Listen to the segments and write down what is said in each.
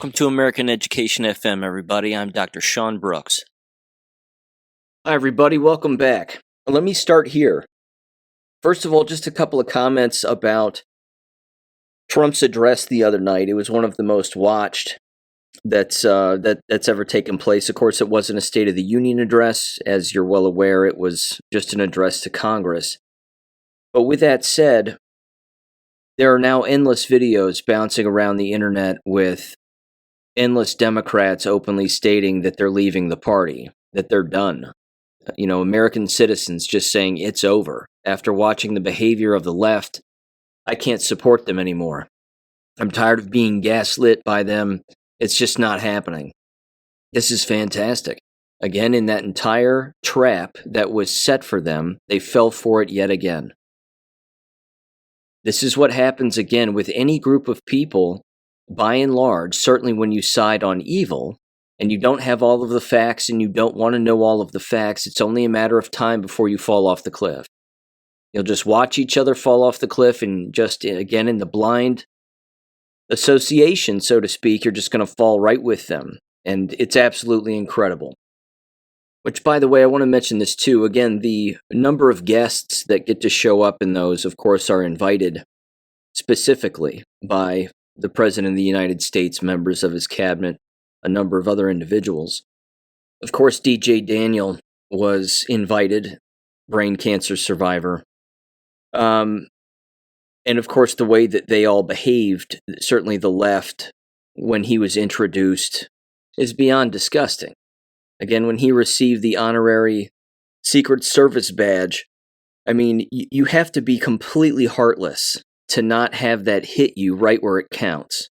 Welcome to American Education FM, everybody. I'm Dr. Sean Brooks. Hi, everybody. Welcome back. Let me start here. First of all, just a couple of comments about Trump's address the other night. It was one of the most watched that's ever taken place. Of course, it wasn't a State of the Union address. As you're well aware, it was just an address to Congress. But with that said, there are now endless videos bouncing around the internet with endless Democrats openly stating that they're leaving the party, that they're done. You know, American citizens just saying it's over. After watching the behavior of the left, I can't support them anymore. I'm tired of being gaslit by them. It's just not happening. This is fantastic. Again, in that entire trap that was set for them, they fell for it yet again. This is what happens again with any group of people, by and large, certainly when you side on evil, and you don't have all of the facts and you don't want to know all of the facts, it's only a matter of time before you fall off the cliff. You'll just watch each other fall off the cliff, and just, again, in the blind association, so to speak, you're just going to fall right with them. And it's absolutely incredible. Which, by the way, I want to mention this too. Again, the number of guests that get to show up in those, of course, are invited specifically by the President of the United States, members of his cabinet, a number of other individuals. Of course, DJ Daniel was invited, brain cancer survivor. And of course, the way that they all behaved, certainly the left, when he was introduced, is beyond disgusting. Again, when he received the honorary Secret Service badge, I mean, you have to be completely heartless to not have that hit you right where it counts.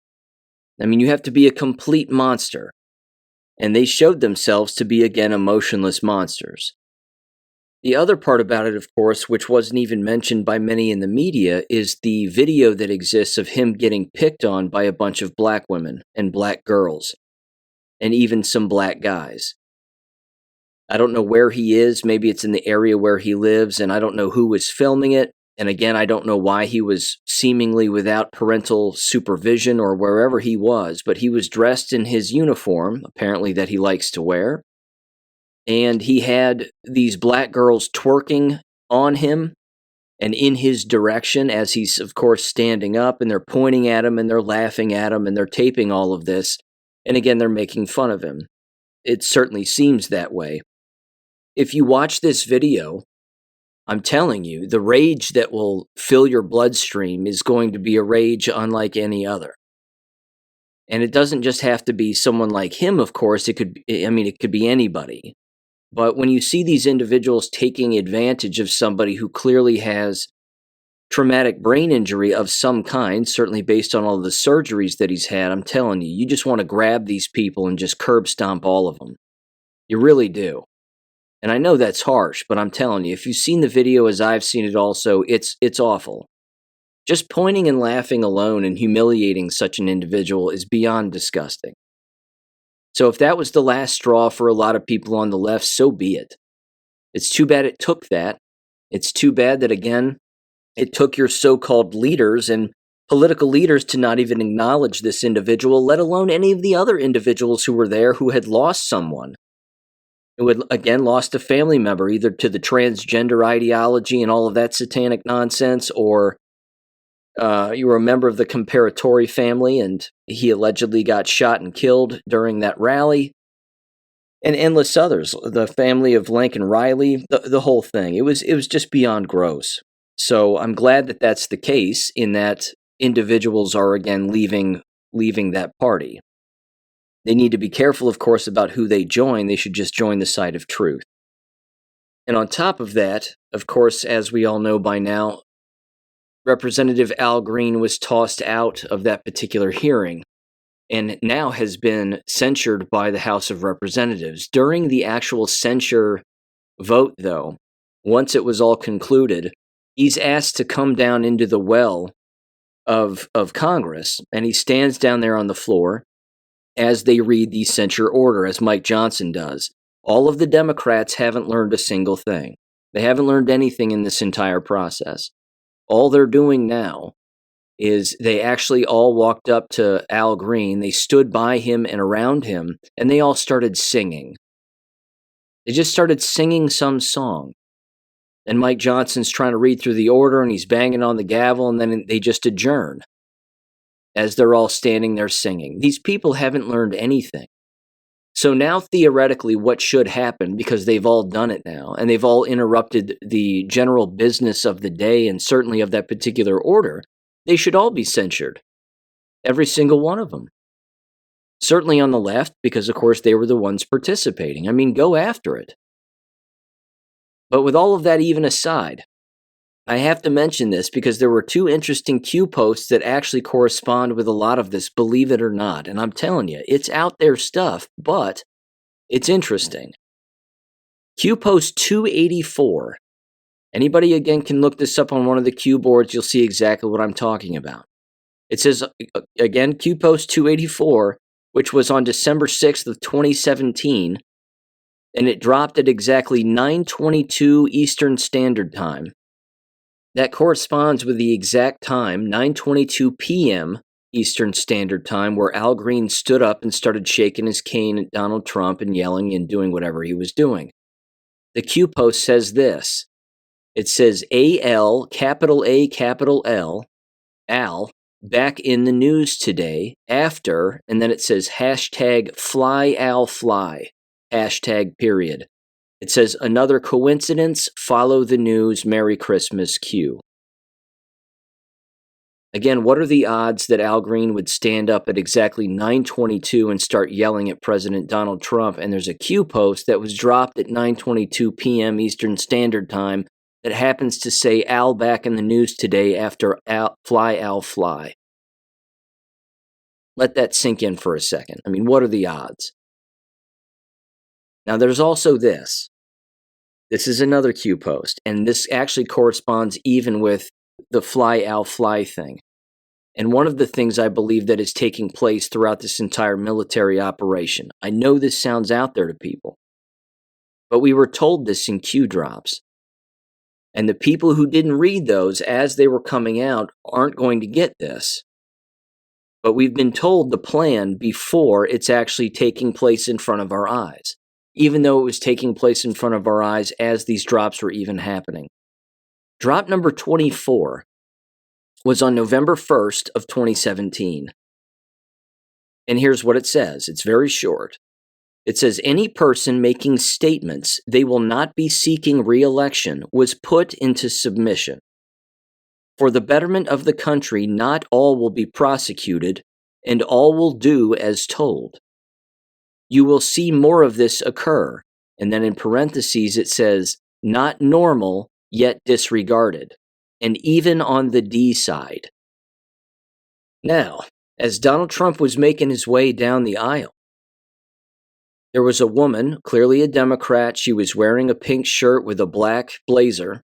I mean, you have to be a complete monster. And they showed themselves to be, again, emotionless monsters. The other part about it, of course, which wasn't even mentioned by many in the media, is the video that exists of him getting picked on by a bunch of black women and black girls, and even some black guys. I don't know where he is. Maybe it's in the area where he lives, and I don't know who was filming it. And again, I don't know why he was seemingly without parental supervision or wherever he was, but he was dressed in his uniform, apparently that he likes to wear. And he had these black girls twerking on him and in his direction as he's, of course, standing up, and they're pointing at him and they're laughing at him and they're taping all of this. And again, they're making fun of him. It certainly seems that way. If you watch this video, I'm telling you, the rage that will fill your bloodstream is going to be a rage unlike any other. And it doesn't just have to be someone like him, of course. It could be anybody. But when you see these individuals taking advantage of somebody who clearly has traumatic brain injury of some kind, certainly based on all the surgeries that he's had, I'm telling you, you just want to grab these people and just curb stomp all of them. You really do. And I know that's harsh, but I'm telling you, if you've seen the video as I've seen it also, it's awful. Just pointing and laughing alone and humiliating such an individual is beyond disgusting. So if that was the last straw for a lot of people on the left, so be it. It's too bad it took that. It's too bad that, again, it took your so-called leaders and political leaders to not even acknowledge this individual, let alone any of the other individuals who were there who had lost someone. Who had, again, lost a family member, either to the transgender ideology and all of that satanic nonsense, or you were a member of the Comparatori family and he allegedly got shot and killed during that rally, and endless others, the family of Lincoln Riley, the whole thing. It was just beyond gross. So I'm glad that that's the case, in that individuals are, again, leaving that party. They need to be careful, of course, about who they join. They should just join the side of truth. And on top of that, of course, as we all know by now, Representative Al Green was tossed out of that particular hearing and now has been censured by the House of Representatives. During the actual censure vote, though, once it was all concluded, he's asked to come down into the well of Congress, and he stands down there on the floor as they read the censure order, as Mike Johnson does. All of the Democrats haven't learned a single thing. They haven't learned anything in this entire process. All they're doing now is they actually all walked up to Al Green, they stood by him and around him, and they all started singing. They just started singing some song. And Mike Johnson's trying to read through the order, and he's banging on the gavel, and then they just adjourn as they're all standing there singing. These people haven't learned anything. So now theoretically what should happen, because they've all done it now, and they've all interrupted the general business of the day and certainly of that particular order, they should all be censured. Every single one of them. Certainly on the left, because of course they were the ones participating. I mean, go after it. But with all of that even aside, I have to mention this because there were two interesting Q posts that actually correspond with a lot of this, believe it or not. And I'm telling you, it's out there stuff, but it's interesting. Q post 284. Anybody, again, can look this up on one of the Q boards. You'll see exactly what I'm talking about. It says, again, Q post 284, which was on December 6th of 2017, and it dropped at exactly 9:22 Eastern Standard Time. That corresponds with the exact time, 9:22 p.m. Eastern Standard Time, where Al Green stood up and started shaking his cane at Donald Trump and yelling and doing whatever he was doing. The Q post says this. It says AL, capital A, capital L, Al, back in the news today after, and then it says hashtag fly Al fly, hashtag period. It says, another coincidence, follow the news, Merry Christmas, Q. Again, what are the odds that Al Green would stand up at exactly 9:22 and start yelling at President Donald Trump? And there's a Q post that was dropped at 9:22 p.m. Eastern Standard Time that happens to say Al back in the news today after fly Al fly. Let that sink in for a second. I mean, what are the odds? Now, there's also this. This is another Q post, and this actually corresponds even with the fly Al fly thing. And one of the things I believe that is taking place throughout this entire military operation. I know this sounds out there to people, but we were told this in Q drops. And the people who didn't read those as they were coming out aren't going to get this. But we've been told the plan before it's actually taking place in front of our eyes, even though it was taking place in front of our eyes as these drops were even happening. Drop number 24 was on November 1st of 2017. And here's what it says. It's very short. It says, any person making statements they will not be seeking re-election was put into submission. For the betterment of the country, not all will be prosecuted, and all will do as told. You will see more of this occur. And then in parentheses it says, not normal, yet disregarded, and even on the D side. Now, as Donald Trump was making his way down the aisle, there was a woman, clearly a Democrat. She was wearing a pink shirt with a black blazer,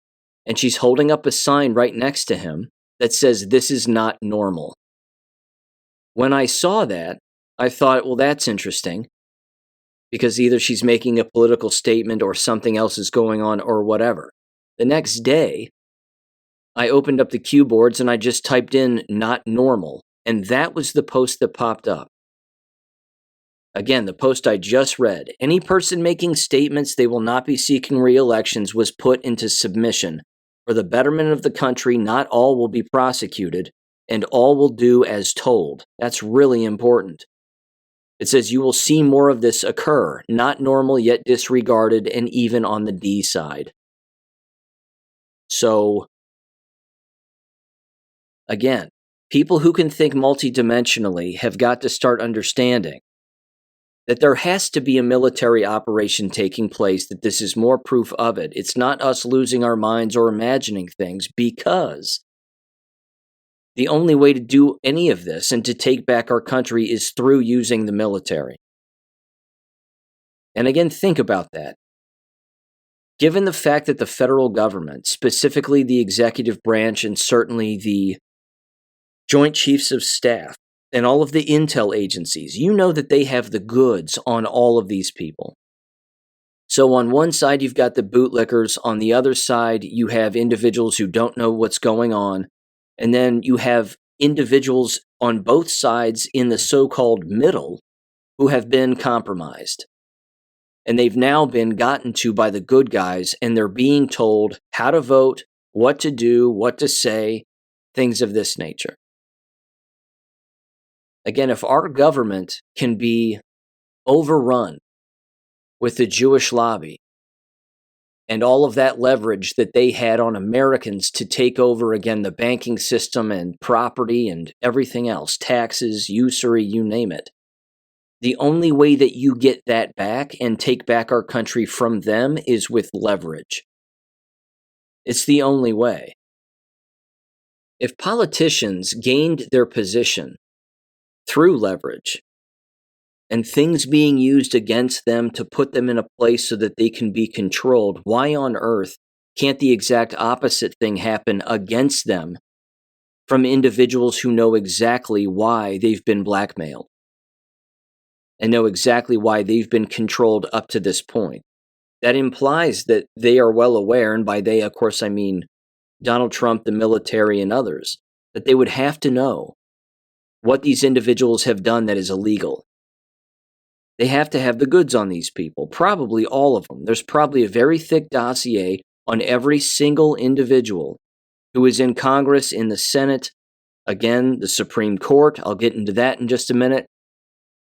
and she's holding up a sign right next to him that says, this is not normal. When I saw that, I thought, well, that's interesting, because either she's making a political statement or something else is going on or whatever. The next day, I opened up the Q boards and I just typed in not normal, and that was the post that popped up. Again, the post I just read, any person making statements they will not be seeking re-elections was put into submission. For the betterment of the country, not all will be prosecuted, and all will do as told. That's really important. It says you will see more of this occur, not normal yet disregarded, and even on the D side. So, again, people who can think multidimensionally have got to start understanding that there has to be a military operation taking place, that this is more proof of it. It's not us losing our minds or imagining things, because the only way to do any of this and to take back our country is through using the military. And again, think about that. Given the fact that the federal government, specifically the executive branch and certainly the Joint Chiefs of Staff, and all of the intel agencies, you know that they have the goods on all of these people. So on one side, you've got the bootlickers. On the other side, you have individuals who don't know what's going on. And then you have individuals on both sides in the so-called middle who have been compromised. And they've now been gotten to by the good guys, and they're being told how to vote, what to do, what to say, things of this nature. Again, if our government can be overrun with the Jewish lobby and all of that leverage that they had on Americans to take over, again, the banking system and property and everything else, taxes, usury, you name it, the only way that you get that back and take back our country from them is with leverage. It's the only way. If politicians gained their position through leverage and things being used against them to put them in a place so that they can be controlled, why on earth can't the exact opposite thing happen against them from individuals who know exactly why they've been blackmailed and know exactly why they've been controlled up to this point? That implies that they are well aware, and by they, of course, I mean Donald Trump, the military, and others, that they would have to know what these individuals have done that is illegal. They have to have the goods on these people, probably all of them. There's probably a very thick dossier on every single individual who is in Congress, in the Senate, again, the Supreme Court. I'll get into that in just a minute.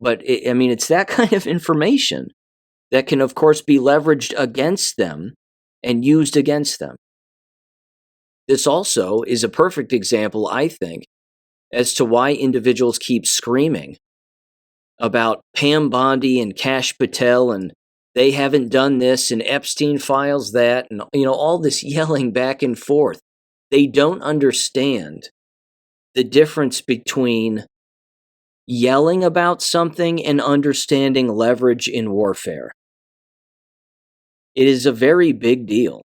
But, it's that kind of information that can, of course, be leveraged against them and used against them. This also is a perfect example, I think, as to why individuals keep screaming about Pam Bondi and Kash Patel and they haven't done this and Epstein files that and, all this yelling back and forth. They don't understand the difference between yelling about something and understanding leverage in warfare. It is a very big deal.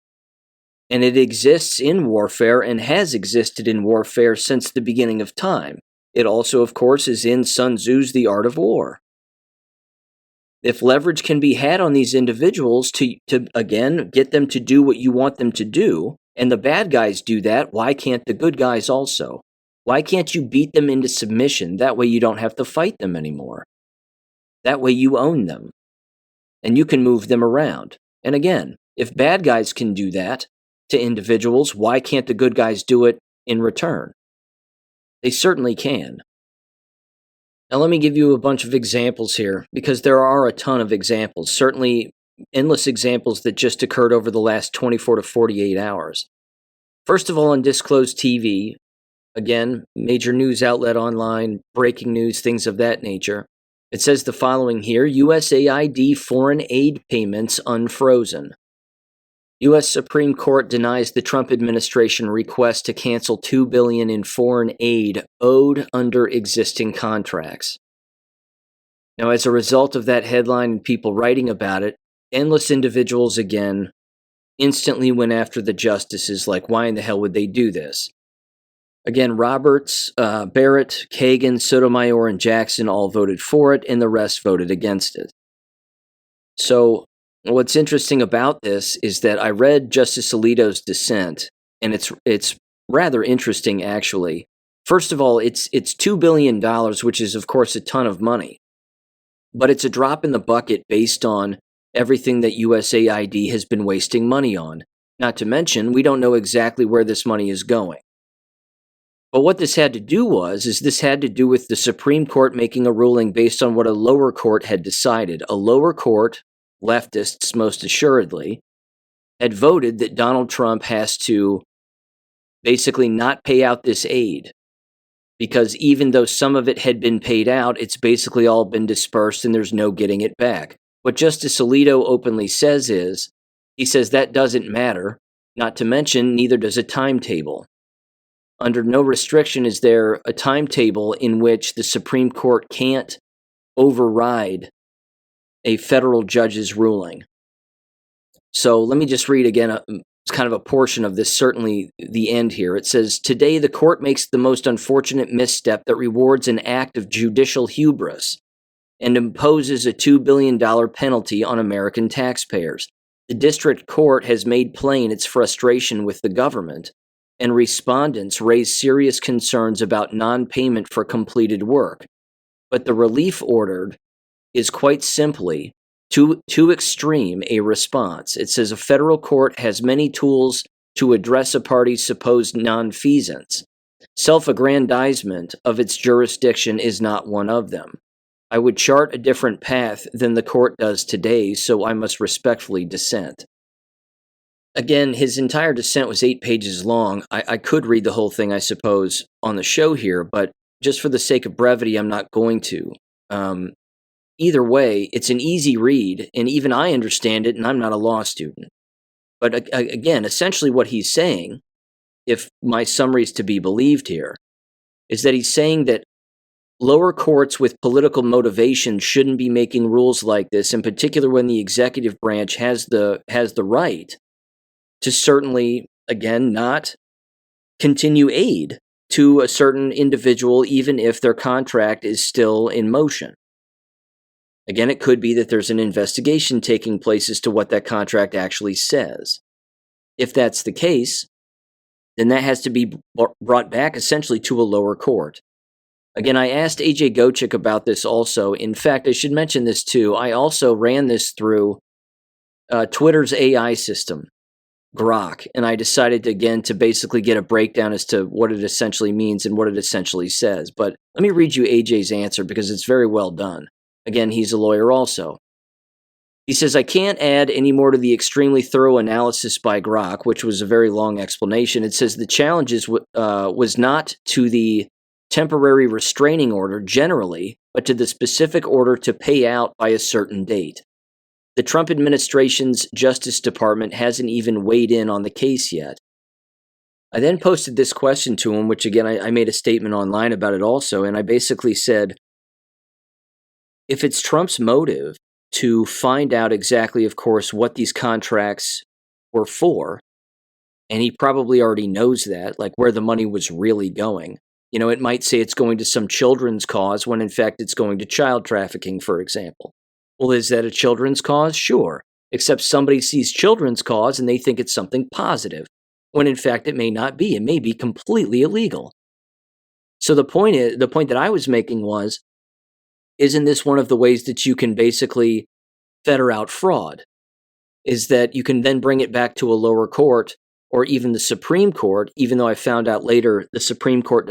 And it exists in warfare and has existed in warfare since the beginning of time. It also, of course, is in Sun Tzu's The Art of War. If leverage can be had on these individuals to again, get them to do what you want them to do, and the bad guys do that, why can't the good guys also? Why can't you beat them into submission? That way you don't have to fight them anymore. That way you own them. And you can move them around. And again, if bad guys can do that to individuals, why can't the good guys do it in return? They certainly can. Now let me give you a bunch of examples here, because there are a ton of examples, certainly endless examples that just occurred over the last 24 to 48 hours. First of all, on Disclosed TV, again, major news outlet online, breaking news, things of that nature. It says the following here: USAID foreign aid payments unfrozen. U.S. Supreme Court denies the Trump administration request to cancel $2 billion in foreign aid owed under existing contracts. Now, as a result of that headline and people writing about it, endless individuals again instantly went after the justices, like, why in the hell would they do this? Again, Roberts, Barrett, Kagan, Sotomayor, and Jackson all voted for it, and the rest voted against it. So, what's interesting about this is that I read Justice Alito's dissent, and it's rather interesting, actually. First of all, it's $2 billion, which is, of course, a ton of money. But it's a drop in the bucket based on everything that USAID has been wasting money on. Not to mention, we don't know exactly where this money is going. But what this had to do this had to do with the Supreme Court making a ruling based on what a lower court had decided. A lower court, leftists most assuredly, had voted that Donald Trump has to basically not pay out this aid, because even though some of it had been paid out, it's basically all been dispersed and there's no getting it back. What Justice Alito openly says is, he says that doesn't matter, not to mention neither does a timetable. Under no restriction is there a timetable in which the Supreme Court can't override a federal judge's ruling. So let me just read again kind of a portion of this, certainly the end here. It says, today the court makes the most unfortunate misstep that rewards an act of judicial hubris and imposes a $2 billion penalty on American taxpayers. The district court has made plain its frustration with the government and respondents raised serious concerns about non-payment for completed work. But the relief ordered is quite simply too extreme a response. It says a federal court has many tools to address a party's supposed nonfeasance. Self-aggrandizement of its jurisdiction is not one of them. I would chart a different path than the court does today, so I must respectfully dissent. Again, his entire dissent was 8 pages long. I could read the whole thing, I suppose, on the show here, but just for the sake of brevity, I'm not going to. Either way, it's an easy read, and even I understand it, and I'm not a law student. But again, essentially what he's saying, if my summary is to be believed here, is that he's saying that lower courts with political motivation shouldn't be making rules like this, in particular when the executive branch has the right to certainly, again, not continue aid to a certain individual, even if their contract is still in motion. Again, it could be that there's an investigation taking place as to what that contract actually says. If that's the case, then that has to be brought back essentially to a lower court. Again, I asked A.J. Gochik about this also. In fact, I should mention this too. I also ran this through Twitter's AI system, Grok, and I decided to basically get a breakdown as to what it essentially means and what it essentially says. But let me read you A.J.'s answer because it's very well done. Again, he's a lawyer also. He says, I can't add any more to the extremely thorough analysis by Grok, which was a very long explanation. It says the challenge was not to the temporary restraining order generally, but to the specific order to pay out by a certain date. The Trump administration's Justice Department hasn't even weighed in on the case yet. I then posted this question to him, which again, I made a statement online about it also, and I basically said, if it's Trump's motive to find out exactly, of course, what these contracts were for, and he probably already knows that, like where the money was really going. You know, it might say it's going to some children's cause when in fact it's going to child trafficking, for example. Well, is that a children's cause? Sure. Except somebody sees children's cause and they think it's something positive, when in fact it may not be. It may be completely illegal. So the point that I was making was, isn't this one of the ways that you can basically fetter out fraud? Is that you can then bring it back to a lower court or even the Supreme Court, even though I found out later the Supreme Court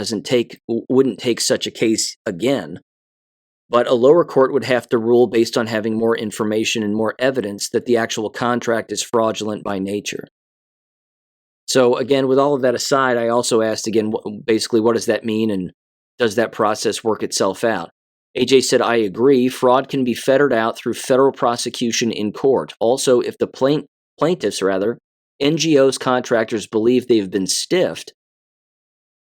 wouldn't take such a case again. But a lower court would have to rule based on having more information and more evidence that the actual contract is fraudulent by nature. So again, with all of that aside, I also asked again, basically, what does that mean and does that process work itself out? AJ said, I agree. Fraud can be fettered out through federal prosecution in court. Also, if the plaintiffs, NGOs, contractors believe they've been stiffed,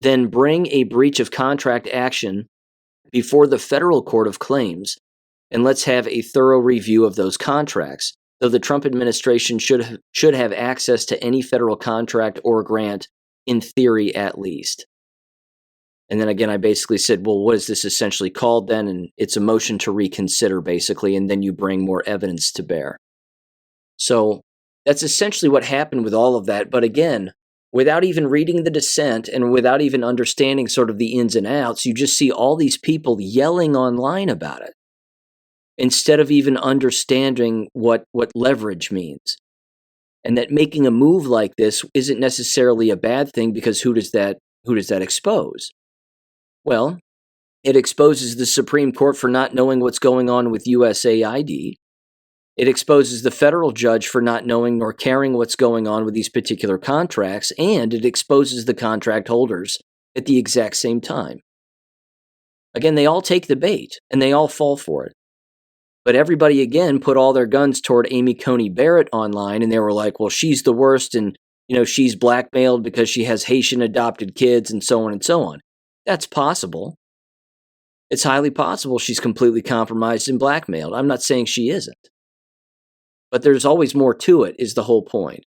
then bring a breach of contract action before the federal court of claims, and let's have a thorough review of those contracts, though the Trump administration should have access to any federal contract or grant, in theory at least. And then again, I basically said, well, what is this essentially called then? And it's a motion to reconsider, basically, and then you bring more evidence to bear. So that's essentially what happened with all of that. But again, without even reading the dissent and without even understanding sort of the ins and outs, you just see all these people yelling online about it instead of even understanding what leverage means. And that making a move like this isn't necessarily a bad thing, because who does that expose? Well, it exposes the Supreme Court for not knowing what's going on with USAID. It exposes the federal judge for not knowing nor caring what's going on with these particular contracts, and it exposes the contract holders at the exact same time. Again, they all take the bait, and they all fall for it. But everybody, again, put all their guns toward Amy Coney Barrett online, and they were like, well, she's the worst, and she's blackmailed because she has Haitian adopted kids, and so on and so on. That's possible. It's highly possible she's completely compromised and blackmailed. I'm not saying she isn't. But there's always more to it, is the whole point.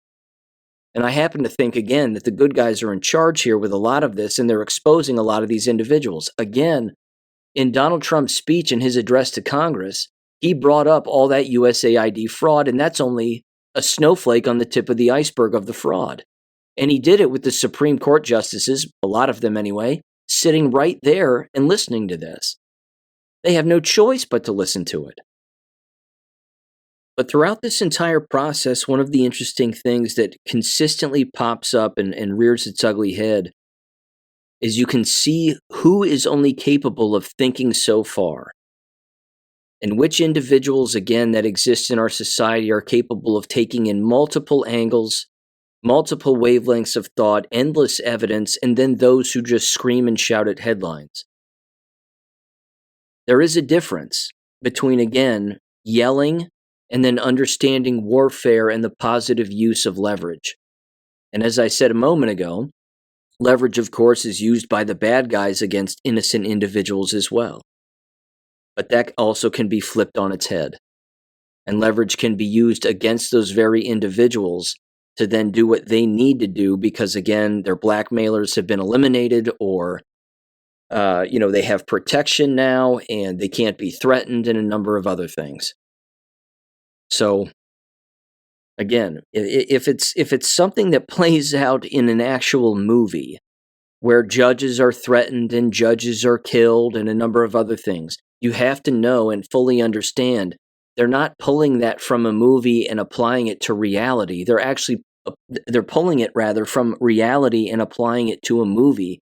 And I happen to think, again, that the good guys are in charge here with a lot of this, and they're exposing a lot of these individuals. Again, in Donald Trump's speech in his address to Congress, he brought up all that USAID fraud, and that's only a snowflake on the tip of the iceberg of the fraud. And he did it with the Supreme Court justices, a lot of them anyway, sitting right there and listening to this. They have no choice but to listen to it. But throughout this entire process, one of the interesting things that consistently pops up and rears its ugly head is you can see who is only capable of thinking so far, and which individuals, again, that exist in our society are capable of taking in multiple angles, multiple wavelengths of thought, endless evidence, and then those who just scream and shout at headlines. There is a difference between, again, yelling and then understanding warfare and the positive use of leverage. And as I said a moment ago, leverage, of course, is used by the bad guys against innocent individuals as well. But that also can be flipped on its head. And leverage can be used against those very individuals to then do what they need to do because, again, their blackmailers have been eliminated or, they have protection now and they can't be threatened and a number of other things. So, again, if it's something that plays out in an actual movie where judges are threatened and judges are killed and a number of other things, you have to know and fully understand they're not pulling that from a movie and applying it to reality. They're pulling it rather from reality and applying it to a movie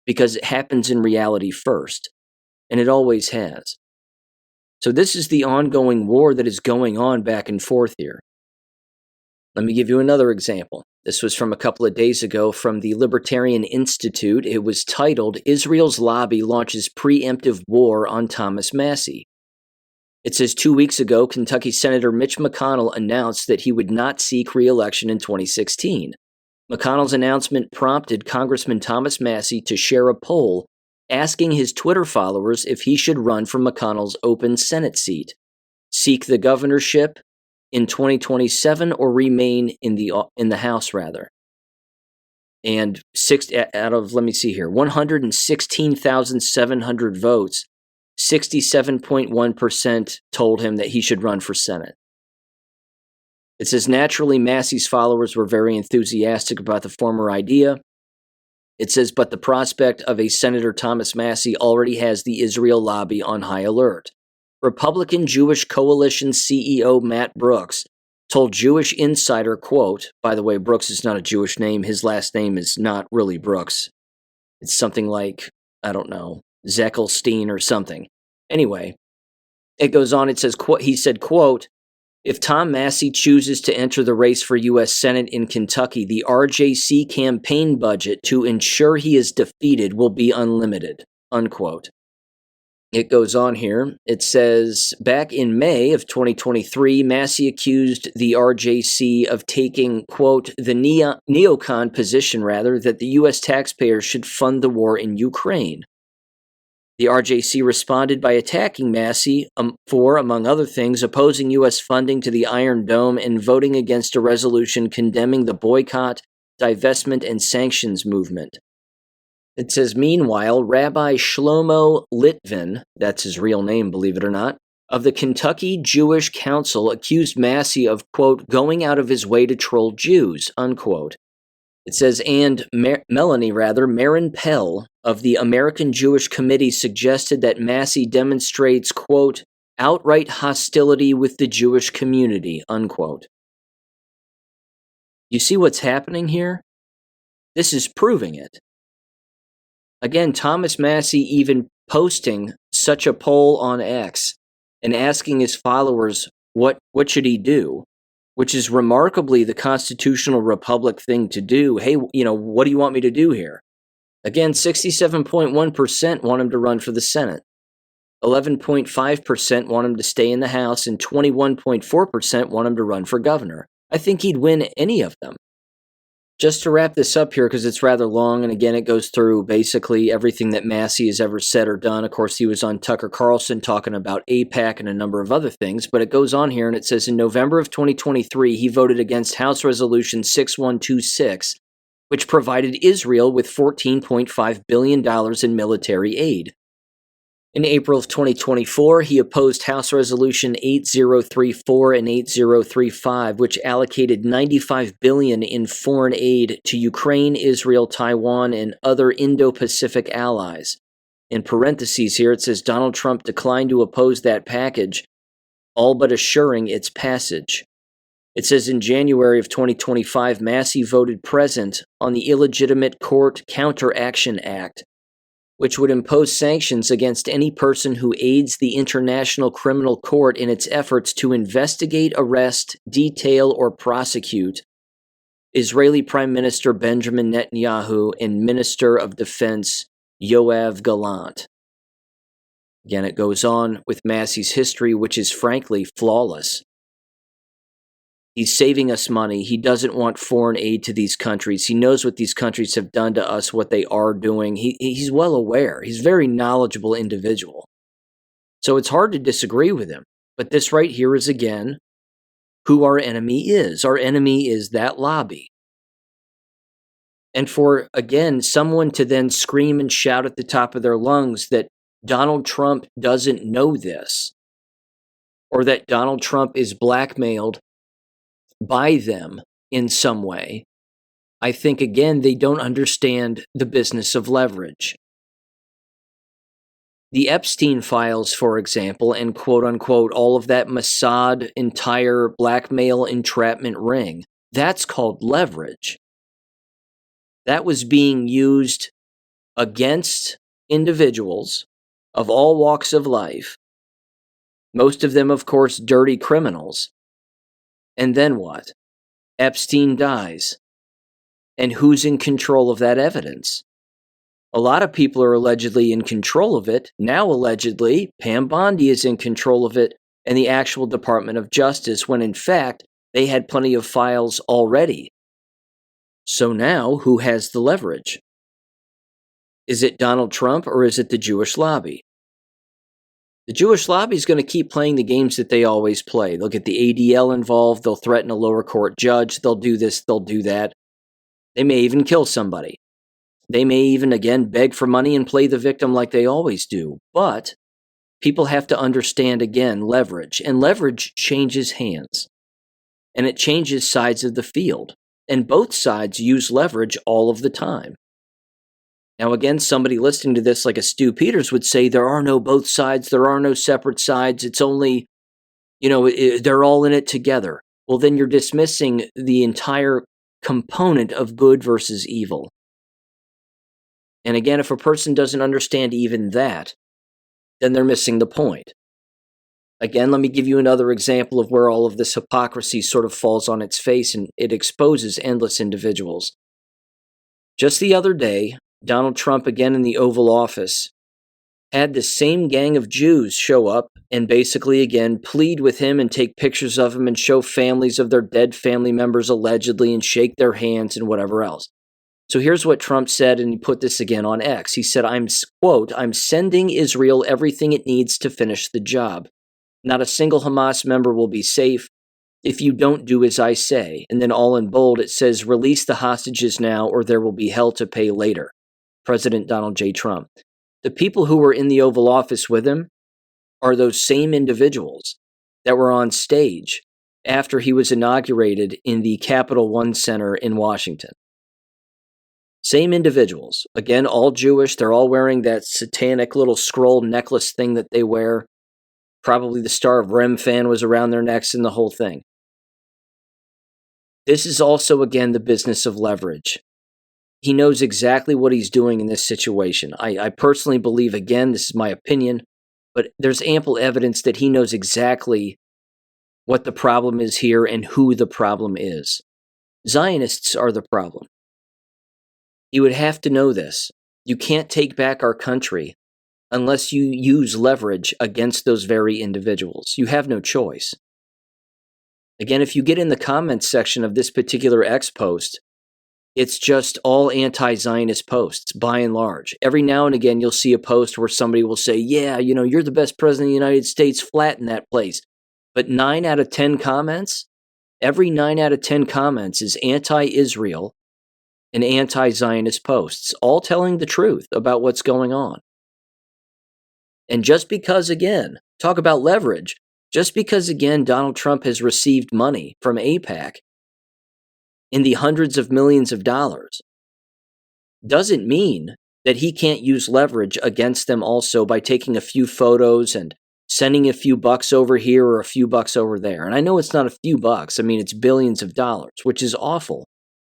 because it happens in reality first, and it always has. So this is the ongoing war that is going on back and forth here. Let me give you another example. This was from a couple of days ago from the Libertarian Institute. It was titled, "Israel's Lobby Launches Preemptive War on Thomas Massie." It says 2 weeks ago, Kentucky Senator Mitch McConnell announced that he would not seek re-election in 2016. McConnell's announcement prompted Congressman Thomas Massie to share a poll asking his Twitter followers if he should run for McConnell's open Senate seat, seek the governorship in 2027, or remain in the House rather. And 116,700 votes, 67.1% told him that he should run for Senate. It says, naturally, Massie's followers were very enthusiastic about the former idea. It says, but the prospect of a Senator Thomas Massie already has the Israel lobby on high alert. Republican Jewish Coalition CEO Matt Brooks told Jewish Insider, quote, by the way, Brooks is not a Jewish name. His last name is not really Brooks. It's something like, I don't know, Zeckelstein or something. Anyway, it goes on. It says, he said, quote, if Tom Massie chooses to enter the race for U.S. Senate in Kentucky, the RJC campaign budget to ensure he is defeated will be unlimited, unquote. It goes on here. It says, back in May of 2023, Massie accused the RJC of taking, quote, the neocon position, rather, that the U.S. taxpayers should fund the war in Ukraine. The RJC responded by attacking Massie for, among other things, opposing U.S. funding to the Iron Dome and voting against a resolution condemning the boycott, divestment, and sanctions movement. It says, meanwhile, Rabbi Shlomo Litvin, that's his real name, believe it or not, of the Kentucky Jewish Council accused Massie of, quote, going out of his way to troll Jews, unquote. It says, and Marin Pell of the American Jewish Committee suggested that Massie demonstrates, quote, outright hostility with the Jewish community, unquote. You see what's happening here? This is proving it. Again, Thomas Massie even posting such a poll on X and asking his followers what should he do, which is remarkably the constitutional republic thing to do. Hey, what do you want me to do here? Again, 67.1% want him to run for the Senate. 11.5% want him to stay in the House, and 21.4% want him to run for governor. I think he'd win any of them. Just to wrap this up here, because it's rather long, and again, it goes through basically everything that Massie has ever said or done. Of course, he was on Tucker Carlson talking about AIPAC and a number of other things, but it goes on here, and it says in November of 2023, he voted against House Resolution 6126, which provided Israel with $14.5 billion in military aid. In April of 2024, he opposed House Resolution 8034 and 8035, which allocated $95 billion in foreign aid to Ukraine, Israel, Taiwan, and other Indo-Pacific allies. In parentheses here, it says Donald Trump declined to oppose that package, all but assuring its passage. It says in January of 2025, Massey voted present on the Illegitimate Court Counteraction Act, which would impose sanctions against any person who aids the International Criminal Court in its efforts to investigate, arrest, detail, or prosecute Israeli Prime Minister Benjamin Netanyahu and Minister of Defense Yoav Gallant. Again, it goes on with Massey's history, which is frankly flawless. He's saving us money. He doesn't want foreign aid to these countries. He knows what these countries have done to us, what they are doing. He's well aware. He's a very knowledgeable individual. So it's hard to disagree with him. But this right here is, again, who our enemy is. Our enemy is that lobby. And for, again, someone to then scream and shout at the top of their lungs that Donald Trump doesn't know this, or that Donald Trump is blackmailed by them in some way, I think, again, they don't understand the business of leverage. The Epstein files, for example, and quote-unquote all of that Mossad entire blackmail entrapment ring, that's called leverage. That was being used against individuals of all walks of life, most of them, of course, dirty criminals. And then what? Epstein dies. And who's in control of that evidence? A lot of people are allegedly in control of it. Now, allegedly, Pam Bondi is in control of it and the actual Department of Justice, when in fact, they had plenty of files already. So now, who has the leverage? Is it Donald Trump or is it the Jewish lobby? The Jewish lobby is going to keep playing the games that they always play. They'll get the ADL involved. They'll threaten a lower court judge. They'll do this. They'll do that. They may even kill somebody. They may even, again, beg for money and play the victim like they always do. But people have to understand, again, leverage. And leverage changes hands. And it changes sides of the field. And both sides use leverage all of the time. Now, again, somebody listening to this like a Stu Peters would say, there are no both sides, there are no separate sides, it's only, they're all in it together. Well, then you're dismissing the entire component of good versus evil. And again, if a person doesn't understand even that, then they're missing the point. Again, let me give you another example of where all of this hypocrisy sort of falls on its face and it exposes endless individuals. Just the other day, Donald Trump, again in the Oval Office, had the same gang of Jews show up and basically, again, plead with him and take pictures of him and show families of their dead family members allegedly and shake their hands and whatever else. So here's what Trump said, and he put this again on X. He said, quote, I'm sending Israel everything it needs to finish the job. Not a single Hamas member will be safe if you don't do as I say. And then all in bold, it says, release the hostages now or there will be hell to pay later. President Donald J. Trump. The people who were in the Oval Office with him are those same individuals that were on stage after he was inaugurated in the Capital One Center in Washington. Same individuals. Again, all Jewish. They're all wearing that satanic little scroll necklace thing that they wear. Probably the Star of Remphan was around their necks and the whole thing. This is also, again, the business of leverage. He knows exactly what he's doing in this situation. I personally believe, again, this is my opinion, but there's ample evidence that he knows exactly what the problem is here and who the problem is. Zionists are the problem. You would have to know this. You can't take back our country unless you use leverage against those very individuals. You have no choice. Again, if you get in the comments section of this particular X post, it's just all anti-Zionist posts, by and large. Every now and again, you'll see a post where somebody will say, yeah, you're the best president of the United States, flatten that place. But 9 out of 10 comments, every 9 out of 10 comments is anti-Israel and anti-Zionist posts, all telling the truth about what's going on. And just because, again, talk about leverage, just because, again, Donald Trump has received money from AIPAC in the hundreds of millions of dollars, doesn't mean that he can't use leverage against them also by taking a few photos and sending a few bucks over here or a few bucks over there. And I know it's not a few bucks. I mean, it's billions of dollars, which is awful.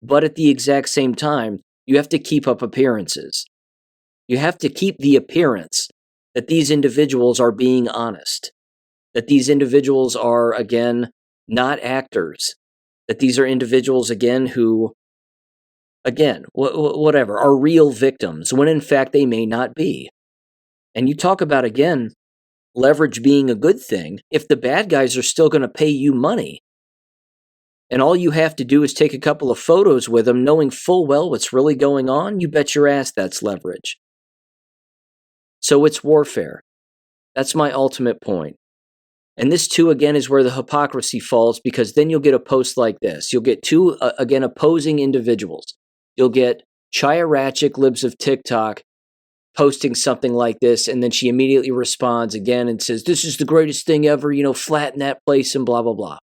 But at the exact same time, you have to keep up appearances. You have to keep the appearance that these individuals are being honest, that these individuals are, again, not actors, that these are individuals, again, who, again, whatever, are real victims, when in fact they may not be. And you talk about, again, leverage being a good thing if the bad guys are still going to pay you money. And all you have to do is take a couple of photos with them, knowing full well what's really going on. You bet your ass that's leverage. So it's warfare. That's my ultimate point. And this, too, again, is where the hypocrisy falls, because then you'll get a post like this. You'll get two, again, opposing individuals. You'll get Chaya Ratchik, Libs of TikTok, posting something like this, and then she immediately responds again and says, this is the greatest thing ever, flatten that place and blah, blah, blah.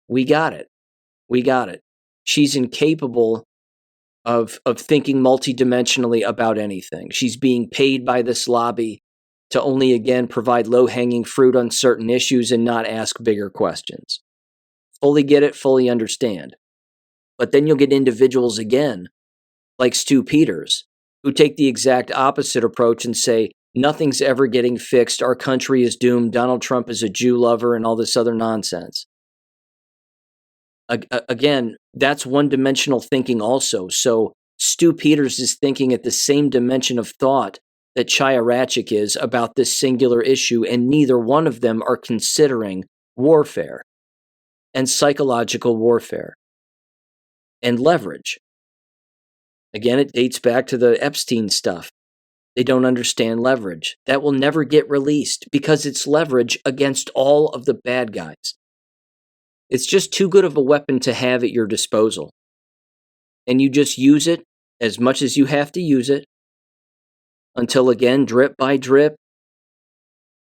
We got it. We got it. She's incapable of thinking multidimensionally about anything. She's being paid by this lobby to only, again, provide low-hanging fruit on certain issues and not ask bigger questions. Fully get it, fully understand. But then you'll get individuals, again, like Stu Peters, who take the exact opposite approach and say, nothing's ever getting fixed, our country is doomed, Donald Trump is a Jew lover, and all this other nonsense. Again, that's one-dimensional thinking also. So Stu Peters is thinking at the same dimension of thought that Chaya Ratchik is about this singular issue, and neither one of them are considering warfare and psychological warfare and leverage. Again, it dates back to the Epstein stuff. They don't understand leverage. That will never get released because it's leverage against all of the bad guys. It's just too good of a weapon to have at your disposal. And you just use it as much as you have to use it until, again, drip by drip,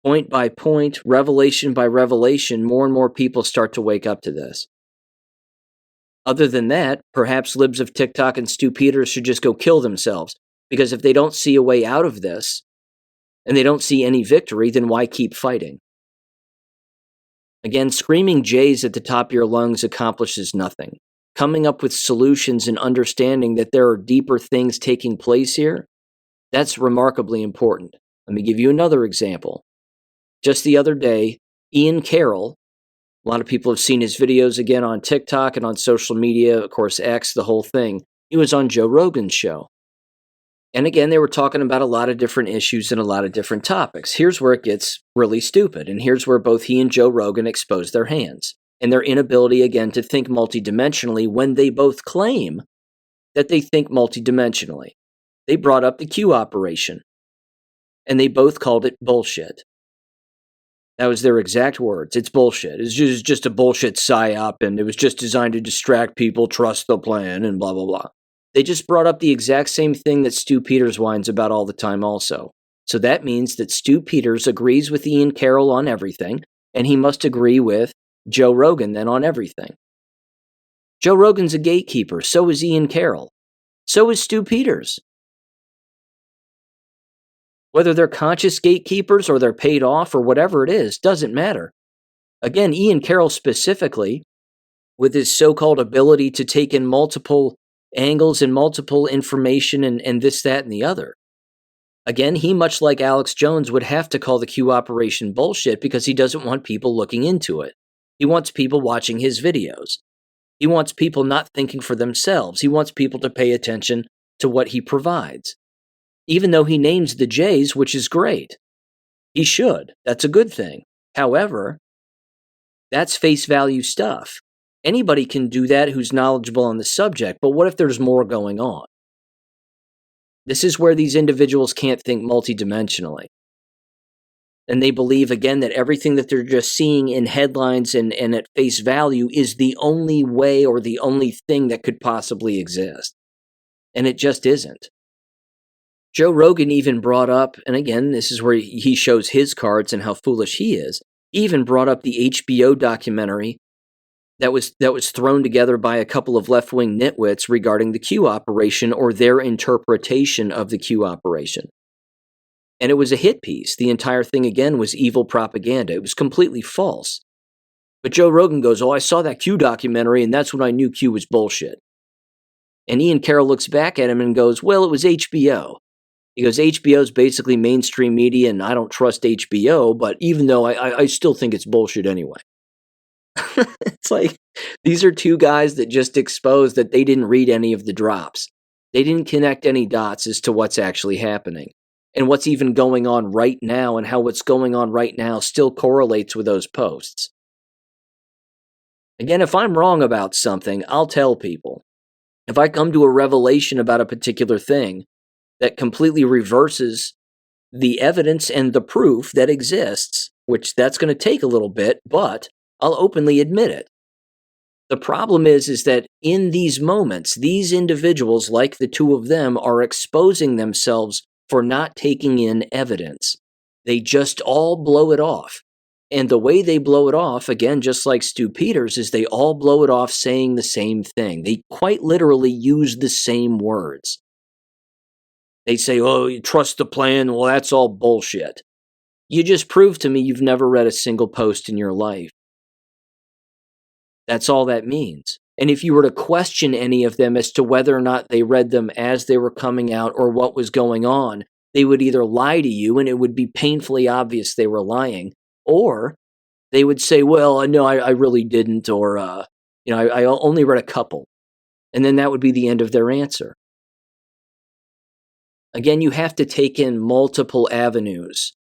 point by point, revelation by revelation, more and more people start to wake up to this. Other than that, perhaps Libs of TikTok and Stu Peters should just go kill themselves, because if they don't see a way out of this and they don't see any victory, then why keep fighting? Again, screaming J's at the top of your lungs accomplishes nothing. Coming up with solutions and understanding that there are deeper things taking place here, that's remarkably important. Let me give you another example. Just the other day, Ian Carroll, a lot of people have seen his videos again on TikTok and on social media, of course, X, the whole thing. He was on Joe Rogan's show. And again, they were talking about a lot of different issues and a lot of different topics. Here's where it gets really stupid. And here's where both he and Joe Rogan expose their hands and their inability, again, to think multidimensionally when they both claim that they think multidimensionally. They brought up the Q operation, and they both called it bullshit. That was their exact words. It's bullshit. It's just a bullshit psyop, and it was just designed to distract people, trust the plan, and blah, blah, blah. They just brought up the exact same thing that Stu Peters whines about all the time also. So that means that Stu Peters agrees with Ian Carroll on everything, and he must agree with Joe Rogan then on everything. Joe Rogan's a gatekeeper. So is Ian Carroll. So is Stu Peters. Whether they're conscious gatekeepers or they're paid off or whatever it is, doesn't matter. Again, Ian Carroll specifically, with his so-called ability to take in multiple angles and multiple information and this, that, and the other. Again, he, much like Alex Jones, would have to call the Q operation bullshit because he doesn't want people looking into it. He wants people watching his videos. He wants people not thinking for themselves. He wants people to pay attention to what he provides. Even though he names the J's, which is great. He should. That's a good thing. However, that's face value stuff. Anybody can do that who's knowledgeable on the subject, but what if there's more going on? This is where these individuals can't think multidimensionally. And they believe, again, that everything that they're just seeing in headlines and at face value is the only way or the only thing that could possibly exist. And it just isn't. Joe Rogan even brought up, and again, this is where he shows his cards and how foolish he is. He even brought up the HBO documentary that was thrown together by a couple of left-wing nitwits regarding the Q operation or their interpretation of the Q operation. And it was a hit piece. The entire thing, again, was evil propaganda. It was completely false. But Joe Rogan goes, "Oh, I saw that Q documentary, and that's when I knew Q was bullshit." And Ian Carroll looks back at him and goes, "Well, it was HBO." He goes, "HBO's basically mainstream media, and I don't trust HBO, but even though I still think it's bullshit anyway." It's like, these are two guys that just exposed that they didn't read any of the drops. They didn't connect any dots as to what's actually happening and what's even going on right now, and how what's going on right now still correlates with those posts. Again, if I'm wrong about something, I'll tell people. If I come to a revelation about a particular thing that completely reverses the evidence and the proof that exists, which that's going to take a little bit, but I'll openly admit it. The problem is that in these moments, these individuals, like the two of them, are exposing themselves for not taking in evidence. They just all blow it off. And the way they blow it off, again, just like Stu Peters, is they all blow it off saying the same thing. They quite literally use the same words. They say, "Oh, you trust the plan? Well, that's all bullshit." You just proved to me you've never read a single post in your life. That's all that means. And if you were to question any of them as to whether or not they read them as they were coming out or what was going on, they would either lie to you, and it would be painfully obvious they were lying, or they would say, "Well, no, I really didn't," or, I only read a couple. And then that would be the end of their answer. Again, you have to take in multiple avenues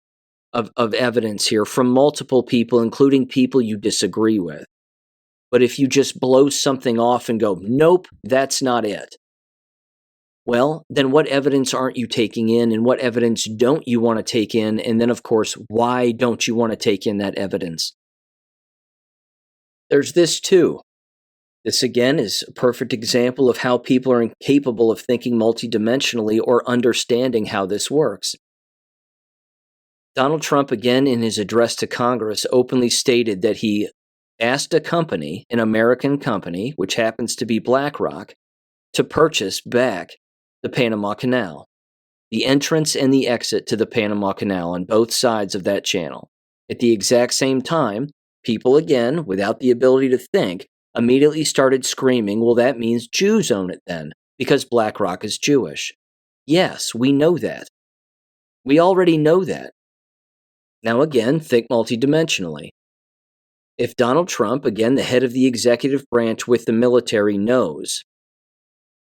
of evidence here from multiple people, including people you disagree with. But if you just blow something off and go, "Nope, that's not it," well, then what evidence aren't you taking in, and what evidence don't you want to take in? And then, of course, why don't you want to take in that evidence? There's this too. This, again, is a perfect example of how people are incapable of thinking multidimensionally or understanding how this works. Donald Trump, again, in his address to Congress, openly stated that he asked a company, an American company, which happens to be BlackRock, to purchase back the Panama Canal, the entrance and the exit to the Panama Canal on both sides of that channel. At the exact same time, people, again, without the ability to think, immediately started screaming, "Well, that means Jews own it then, because BlackRock is Jewish." Yes, we know that. We already know that. Now, again, think multidimensionally. If Donald Trump, again, the head of the executive branch with the military, knows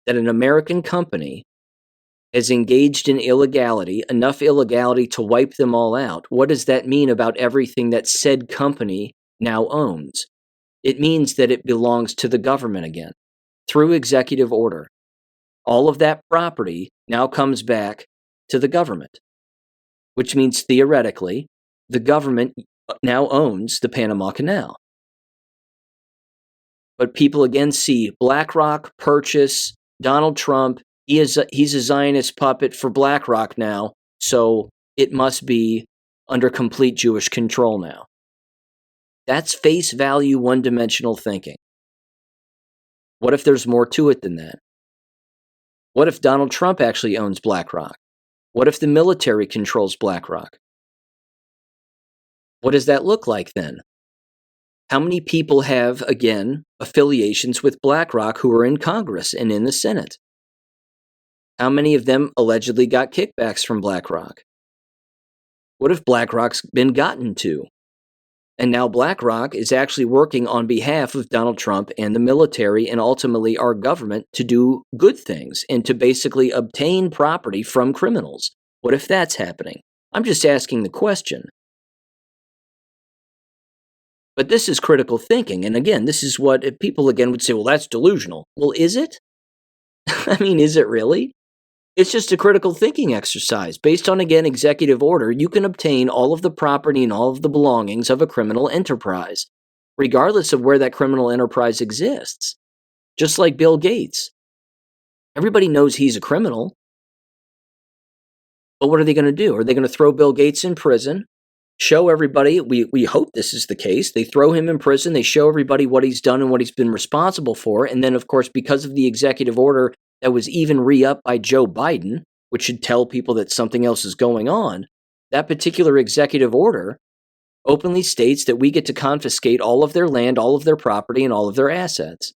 that an American company has engaged in illegality, enough illegality to wipe them all out, what does that mean about everything that said company now owns? It means that it belongs to the government again, through executive order. All of that property now comes back to the government, which means theoretically, the government now owns the Panama Canal. But people again see BlackRock purchase Donald Trump. He's a Zionist puppet for BlackRock now, so it must be under complete Jewish control now. That's face value, one-dimensional thinking. What if there's more to it than that? What if Donald Trump actually owns BlackRock? What if the military controls BlackRock? What does that look like then? How many people have, again, affiliations with BlackRock who are in Congress and in the Senate? How many of them allegedly got kickbacks from BlackRock? What if BlackRock's been gotten to? And now BlackRock is actually working on behalf of Donald Trump and the military and ultimately our government to do good things and to basically obtain property from criminals. What if that's happening? I'm just asking the question. But this is critical thinking. And again, this is what people again would say, "Well, that's delusional." Well, is it? I mean, is it really? It's just a critical thinking exercise. Based on, again, executive order, you can obtain all of the property and all of the belongings of a criminal enterprise, regardless of where that criminal enterprise exists. Just like Bill Gates. Everybody knows he's a criminal. But what are they going to do? Are they going to throw Bill Gates in prison? Show everybody, we hope this is the case. They throw him in prison. They show everybody what he's done and what he's been responsible for. And then, of course, because of the executive order that was even re-upped by Joe Biden, which should tell people that something else is going on, that particular executive order openly states that we get to confiscate all of their land, all of their property, and all of their assets.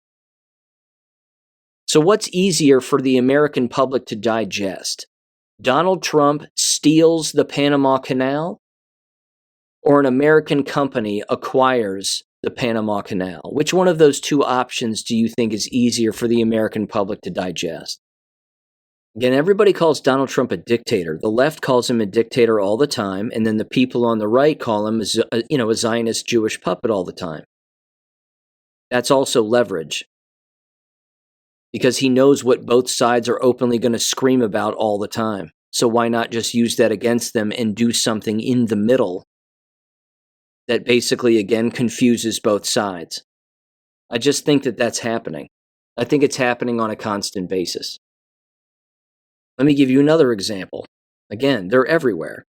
So what's easier for the American public to digest? Donald Trump steals the Panama Canal, or an American company acquires the Panama Canal? Which one of those two options do you think is easier for the American public to digest? Again, everybody calls Donald Trump a dictator. The left calls him a dictator all the time, and then the people on the right call him a Zionist Jewish puppet all the time. That's also leverage, because he knows what both sides are openly going to scream about all the time. So why not just use that against them and do something in the middle that basically, again, confuses both sides? I just think that that's happening. I think it's happening on a constant basis. Let me give you another example. Again, they're everywhere.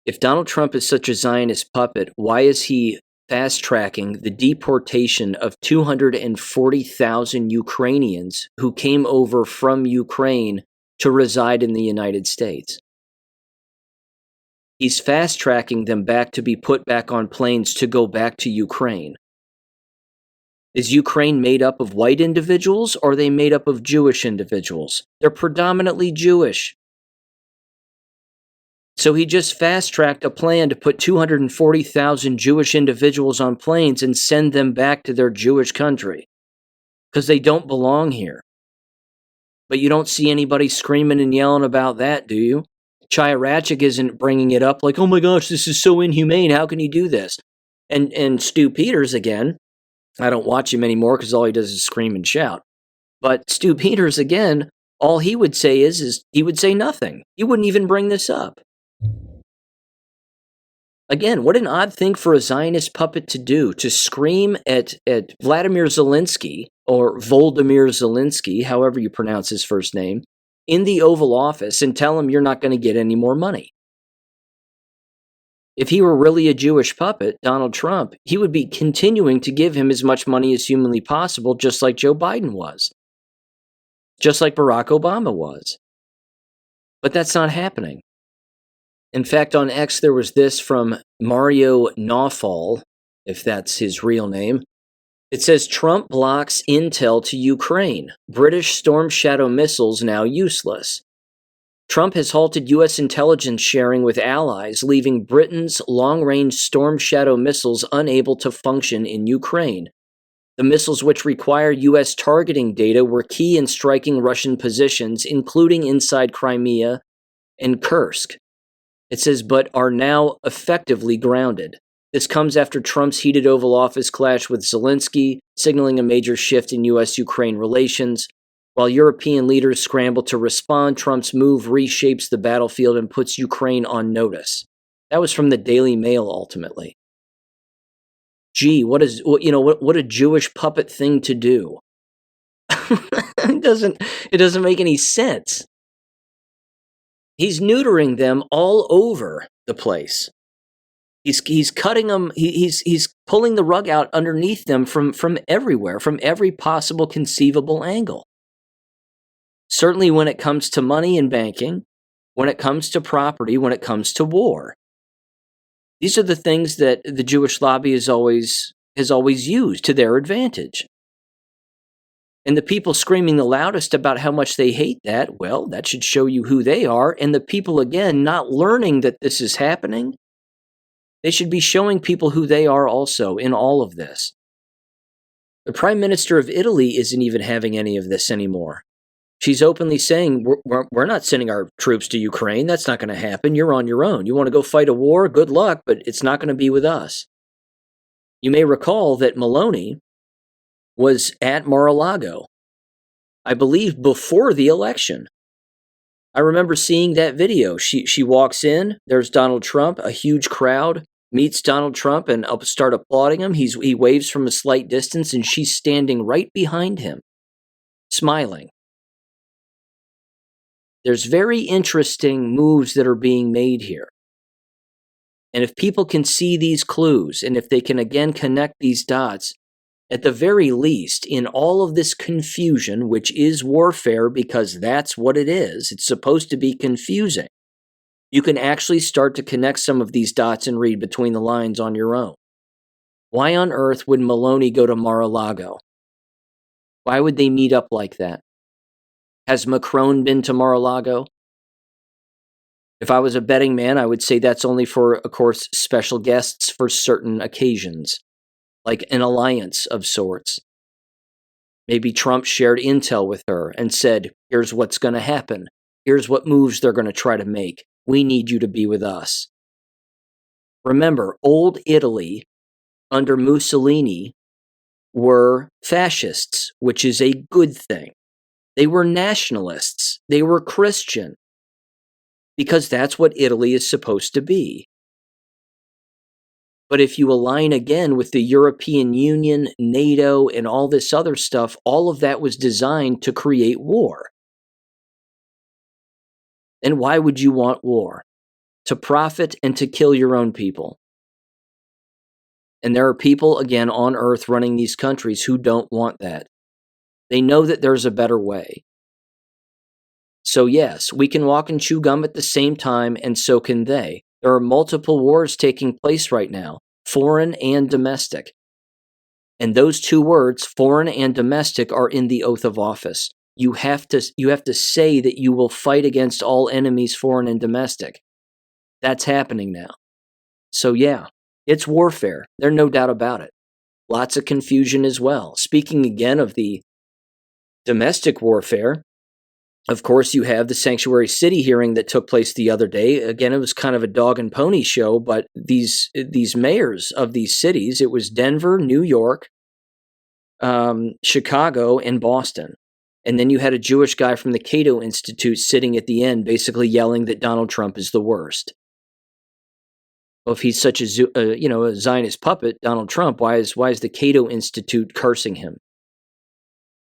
If Donald Trump is such a Zionist puppet, why is he fast-tracking the deportation of 240,000 Ukrainians who came over from Ukraine to reside in the United States? He's fast-tracking them back to be put back on planes to go back to Ukraine. Is Ukraine made up of white individuals, or are they made up of Jewish individuals? They're predominantly Jewish. So he just fast-tracked a plan to put 240,000 Jewish individuals on planes and send them back to their Jewish country, because they don't belong here. But you don't see anybody screaming and yelling about that, do you? Chaya Ratchik isn't bringing it up like, oh my gosh, this is so inhumane, how can he do this? And Stu Peters, again, I don't watch him anymore because all he does is scream and shout. But Stu Peters, again, all he would say is he would say nothing. He wouldn't even bring this up. Again, what an odd thing for a Zionist puppet to do, to scream at Vladimir Zelensky, or Volodymyr Zelensky, however you pronounce his first name, in the Oval Office and tell him you're not going to get any more money. If he were really a Jewish puppet, Donald Trump, he would be continuing to give him as much money as humanly possible, just like Joe Biden was, just like Barack Obama was. But that's not happening. In fact, on X, there was this from Mario Nawfal, if that's his real name. It says, Trump blocks intel to Ukraine. British Storm Shadow missiles now useless. Trump has halted U.S. intelligence sharing with allies, leaving Britain's long-range Storm Shadow missiles unable to function in Ukraine. The missiles, which require U.S. targeting data, were key in striking Russian positions, including inside Crimea and Kursk. It says, but are now effectively grounded. This comes after Trump's heated Oval Office clash with Zelensky, signaling a major shift in U.S.-Ukraine relations. While European leaders scramble to respond, Trump's move reshapes the battlefield and puts Ukraine on notice. That was from the Daily Mail, ultimately. Gee, what a Jewish puppet thing to do. It doesn't make any sense. He's neutering them all over the place. He's cutting them. He's pulling the rug out underneath them from everywhere, from every possible conceivable angle. Certainly when it comes to money and banking, when it comes to property, when it comes to war. These are the things that the Jewish lobby has always used to their advantage. And the people screaming the loudest about how much they hate that, well, that should show you who they are. And the people, again, not learning that this is happening, they should be showing people who they are also in all of this. The Prime Minister of Italy isn't even having any of this anymore. She's openly saying, we're not sending our troops to Ukraine. That's not going to happen. You're on your own. You want to go fight a war? Good luck, but it's not going to be with us. You may recall that Meloni was at Mar-a-Lago, I believe before the election. I remember seeing that video. She walks in, there's Donald Trump, a huge crowd, meets Donald Trump and start applauding him. He waves from a slight distance, and she's standing right behind him, smiling. There's very interesting moves that are being made here. And if people can see these clues, and if they can again connect these dots, at the very least, in all of this confusion, which is warfare because that's what it is, it's supposed to be confusing, you can actually start to connect some of these dots and read between the lines on your own. Why on earth would Maloney go to Mar-a-Lago? Why would they meet up like that? Has Macron been to Mar-a-Lago? If I was a betting man, I would say that's only for, of course, special guests for certain occasions, like an alliance of sorts. Maybe Trump shared intel with her and said, here's what's going to happen. Here's what moves they're going to try to make. We need you to be with us. Remember, old Italy under Mussolini were fascists, which is a good thing. They were nationalists. They were Christian. Because that's what Italy is supposed to be. But if you align again with the European Union, NATO, and all this other stuff, all of that was designed to create war. And why would you want war? To profit and to kill your own people. And there are people, again, on earth running these countries who don't want that. They know that there's a better way. So yes, we can walk and chew gum at the same time, and so can they. There are multiple wars taking place right now, foreign and domestic. And those two words, foreign and domestic, are in the oath of office. You have to say that you will fight against all enemies, foreign and domestic. That's happening now. So yeah, it's warfare. There's no doubt about it. Lots of confusion as well. Speaking again of the domestic warfare, of course, you have the Sanctuary City hearing that took place the other day. Again, it was kind of a dog and pony show, but these mayors of these cities, it was Denver, New York, Chicago, and Boston. And then you had a Jewish guy from the Cato Institute sitting at the end, basically yelling that Donald Trump is the worst. Well, if he's such a Zionist puppet, Donald Trump, why is the Cato Institute cursing him?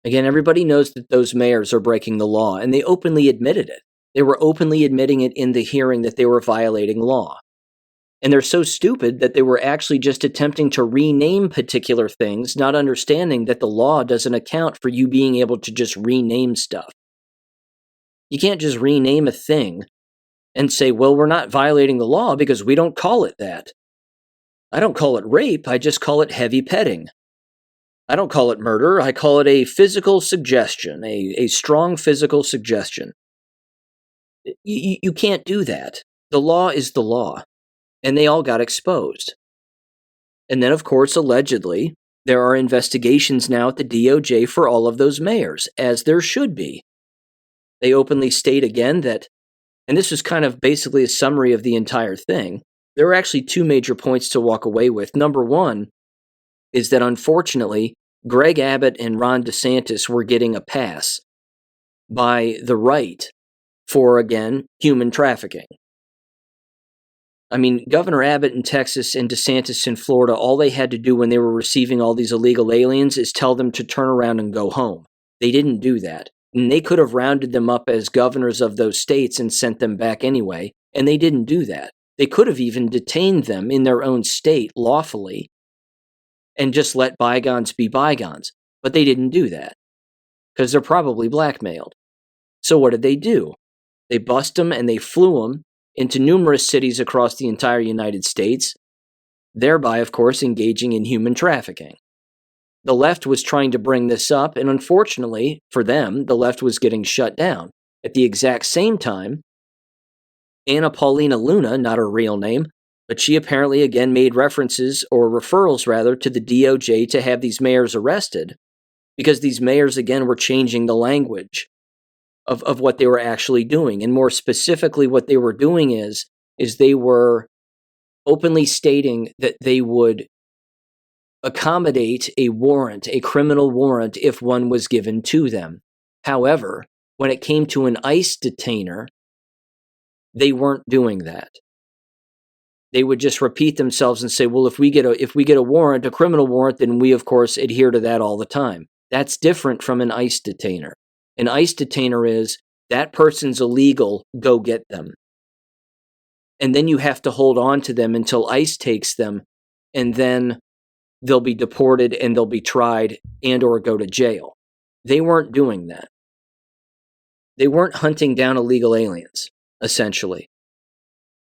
Again, everybody knows that those mayors are breaking the law, and they openly admitted it. They were openly admitting it in the hearing that they were violating law. And they're so stupid that they were actually just attempting to rename particular things, not understanding that the law doesn't account for you being able to just rename stuff. You can't just rename a thing and say, well, we're not violating the law because we don't call it that. I don't call it rape, I just call it heavy petting. I don't call it murder, I call it a physical suggestion, a strong physical suggestion. You can't do that. The law is the law. And they all got exposed. And then, of course, allegedly, there are investigations now at the DOJ for all of those mayors, as there should be. They openly state again that, and this is kind of basically a summary of the entire thing, there are actually two major points to walk away with. Number one is that, unfortunately, Greg Abbott and Ron DeSantis were getting a pass by the right for, again, human trafficking. I mean, Governor Abbott in Texas and DeSantis in Florida, all they had to do when they were receiving all these illegal aliens is tell them to turn around and go home. They didn't do that. And they could have rounded them up as governors of those states and sent them back anyway, and they didn't do that. They could have even detained them in their own state lawfully and just let bygones be bygones. But they didn't do that because they're probably blackmailed. So what did they do? They bust them and they flew them into numerous cities across the entire United States, thereby, of course, engaging in human trafficking. The left was trying to bring this up, and unfortunately for them, the left was getting shut down. At the exact same time, Anna Paulina Luna, not her real name, but she apparently again made references, or referrals rather, to the DOJ to have these mayors arrested, because these mayors again were changing the language of what they were actually doing. And more specifically, what they were doing is they were openly stating that they would accommodate a warrant, a criminal warrant, if one was given to them. However, when it came to an ICE detainer, they weren't doing that. They would just repeat themselves and say, well, if we get a warrant, a criminal warrant, then we, of course, adhere to that all the time. That's different from an ICE detainer. An ICE detainer is That person's illegal, go get them. And then you have to hold on to them until ICE takes them, and then they'll be deported and they'll be tried and or go to jail. They weren't doing that. They weren't hunting down illegal aliens, essentially.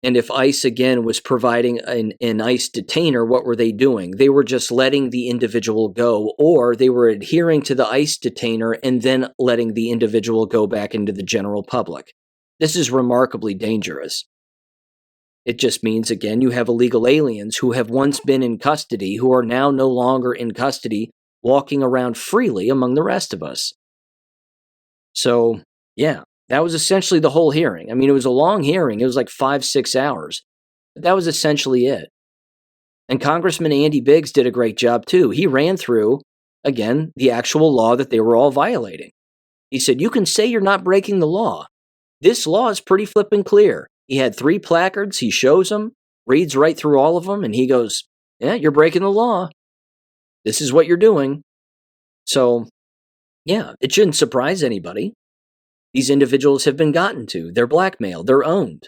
And if ICE, again, was providing an ICE detainer, what were they doing? They were just letting the individual go, or they were adhering to the ICE detainer and then letting the individual go back into the general public. This is remarkably dangerous. It just means, again, you have illegal aliens who have once been in custody, who are now no longer in custody, walking around freely among the rest of us. So, yeah. That was essentially the whole hearing. I mean, it was a long hearing. It was like 5-6 hours. But that was essentially it. And Congressman Andy Biggs did a great job, too. He ran through, again, the actual law that they were all violating. He said, you can say you're not breaking the law. This law is pretty flippin' clear. He had 3 placards. He shows them, reads right through all of them, and he goes, yeah, you're breaking the law. This is what you're doing. So, yeah, it shouldn't surprise anybody. These individuals have been gotten to. They're blackmailed. They're owned.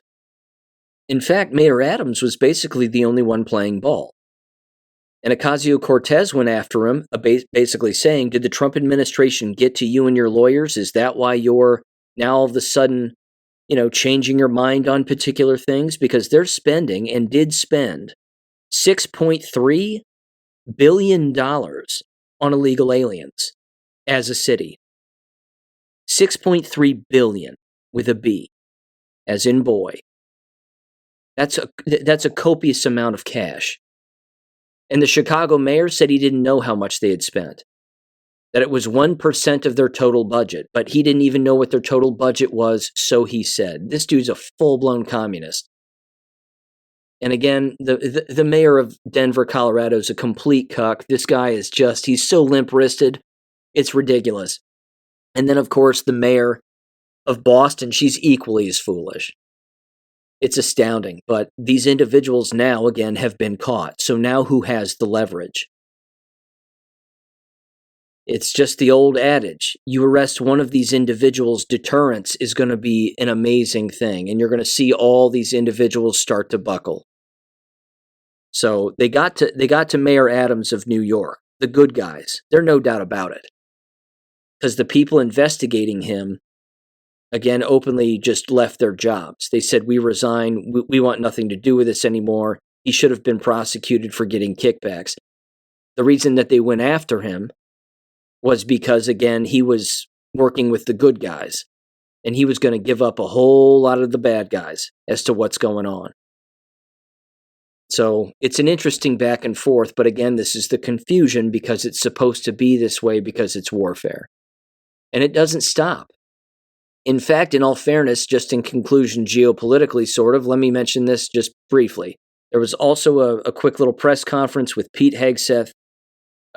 In fact, Mayor Adams was basically the only one playing ball. And Ocasio-Cortez went after him, basically saying, did the Trump administration get to you and your lawyers? Is that why you're now all of a sudden, changing your mind on particular things? Because they're spending, and did spend, $6.3 billion on illegal aliens as a city. 6.3 billion with a B, as in boy. That's a copious amount of cash. And the Chicago mayor said he didn't know how much they had spent. That it was 1% of their total budget, but he didn't even know what their total budget was, so he said. This dude's a full-blown communist. And again, the mayor of Denver, Colorado is a complete cuck. This guy is he's so limp-wristed, it's ridiculous. And then, of course, the mayor of Boston, she's equally as foolish. It's astounding. But these individuals now, again, have been caught. So now who has the leverage? It's just the old adage. You arrest one of these individuals, deterrence is going to be an amazing thing. And you're going to see all these individuals start to buckle. So they got to Mayor Adams of New York, the good guys. There's no doubt about it. Because the people investigating him, again, openly just left their jobs. They said, we resign, we want nothing to do with this anymore. He should have been prosecuted for getting kickbacks. The reason that they went after him was because, again, he was working with the good guys. And he was going to give up a whole lot of the bad guys as to what's going on. So it's an interesting back and forth. But again, this is the confusion because it's supposed to be this way because it's warfare. And it doesn't stop. In fact, in all fairness, just in conclusion, geopolitically sort of, let me mention this just briefly. There was also a quick little press conference with Pete Hegseth,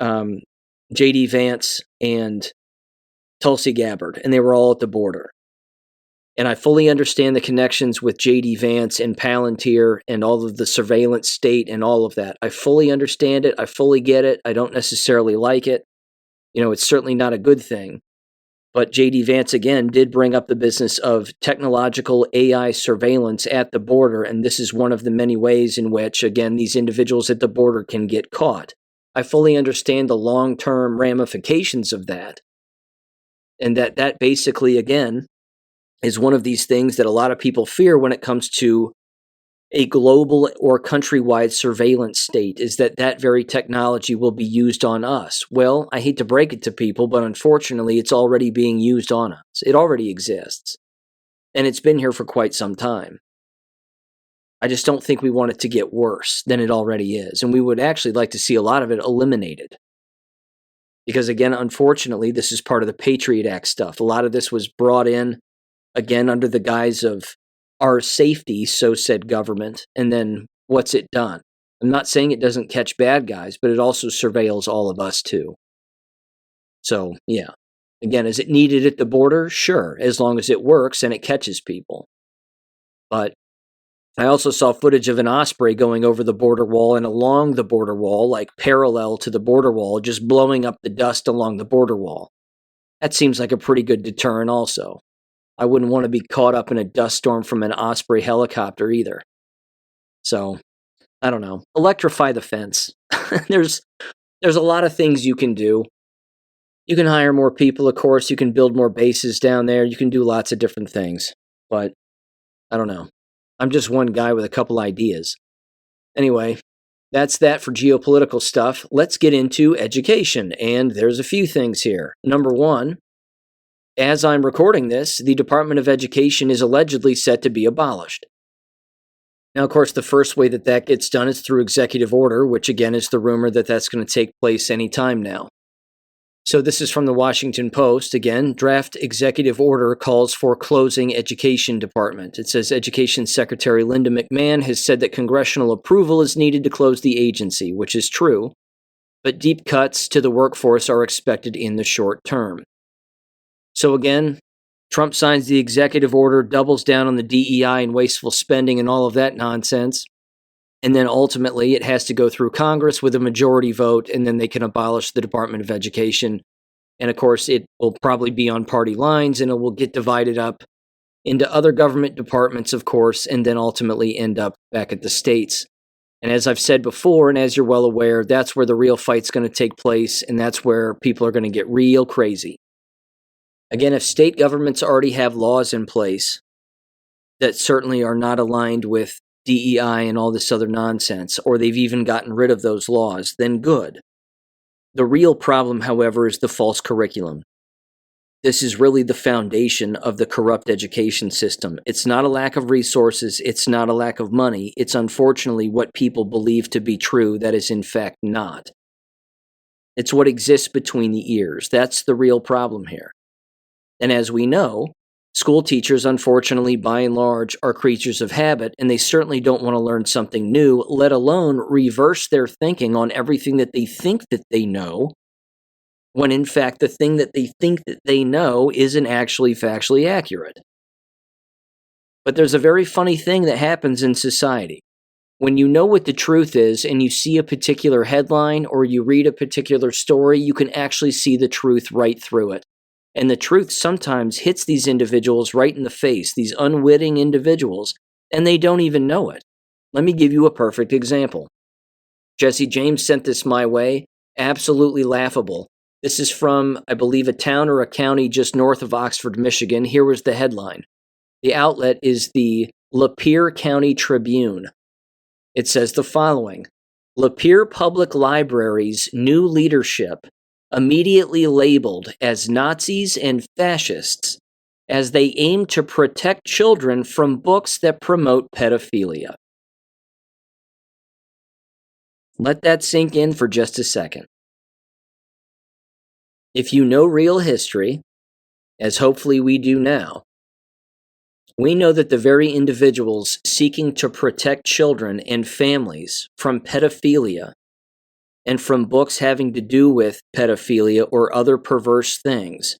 J.D. Vance, and Tulsi Gabbard, and they were all at the border. And I fully understand the connections with J.D. Vance and Palantir and all of the surveillance state and all of that. I fully understand it. I fully get it. I don't necessarily like it. It's certainly not a good thing. But J.D. Vance, again, did bring up the business of technological AI surveillance at the border, and this is one of the many ways in which, again, these individuals at the border can get caught. I fully understand the long-term ramifications of that, and that basically, again, is one of these things that a lot of people fear when it comes to a global or countrywide surveillance state, is that very technology will be used on us. Well, I hate to break it to people, but unfortunately, it's already being used on us. It already exists. And it's been here for quite some time. I just don't think we want it to get worse than it already is. And we would actually like to see a lot of it eliminated. Because again, unfortunately, this is part of the Patriot Act stuff. A lot of this was brought in, again, under the guise of our safety, so said government, and then what's it done? I'm not saying it doesn't catch bad guys, but it also surveils all of us too. So, yeah. Again, is it needed at the border? Sure, as long as it works and it catches people. But I also saw footage of an osprey going over the border wall and along the border wall, like parallel to the border wall, just blowing up the dust along the border wall. That seems like a pretty good deterrent also. I wouldn't want to be caught up in a dust storm from an Osprey helicopter either. So, I don't know. Electrify the fence. There's a lot of things you can do. You can hire more people, of course. You can build more bases down there. You can do lots of different things. But, I don't know. I'm just one guy with a couple ideas. Anyway, that's that for geopolitical stuff. Let's get into education. And there's a few things here. Number one, as I'm recording this, the Department of Education is allegedly set to be abolished. Now, of course, the first way that gets done is through executive order, which again is the rumor that that's going to take place any time now. So this is from the Washington Post. Again, draft executive order calls for closing education department. It says Education Secretary Linda McMahon has said that congressional approval is needed to close the agency, which is true, but deep cuts to the workforce are expected in the short term. So again, Trump signs the executive order, doubles down on the DEI and wasteful spending and all of that nonsense. And then ultimately it has to go through Congress with a majority vote, and then they can abolish the Department of Education. And of course, it will probably be on party lines, and it will get divided up into other government departments, of course, and then ultimately end up back at the states. And as I've said before, and as you're well aware, that's where the real fight's going to take place, and that's where people are going to get real crazy. Again, if state governments already have laws in place that certainly are not aligned with DEI and all this other nonsense, or they've even gotten rid of those laws, then good. The real problem, however, is the false curriculum. This is really the foundation of the corrupt education system. It's not a lack of resources, it's not a lack of money, it's unfortunately what people believe to be true that is in fact not. It's what exists between the ears. That's the real problem here. And as we know, school teachers, unfortunately, by and large, are creatures of habit, and they certainly don't want to learn something new, let alone reverse their thinking on everything that they think that they know, when in fact the thing that they think that they know isn't actually factually accurate. But there's a very funny thing that happens in society. When you know what the truth is and you see a particular headline or you read a particular story, you can actually see the truth right through it. And the truth sometimes hits these individuals right in the face, these unwitting individuals, and they don't even know it. Let me give you a perfect example. Jesse James sent this my way. Absolutely laughable. This is from, I believe, a town or a county just north of Oxford, Michigan. Here was the headline. The outlet is the Lapeer County Tribune. It says the following: Lapeer Public Library's new leadership immediately labeled as Nazis and fascists as they aim to protect children from books that promote pedophilia. Let that sink in for just a second. If you know real history, as hopefully we do now, we know that the very individuals seeking to protect children and families from pedophilia and from books having to do with pedophilia or other perverse things,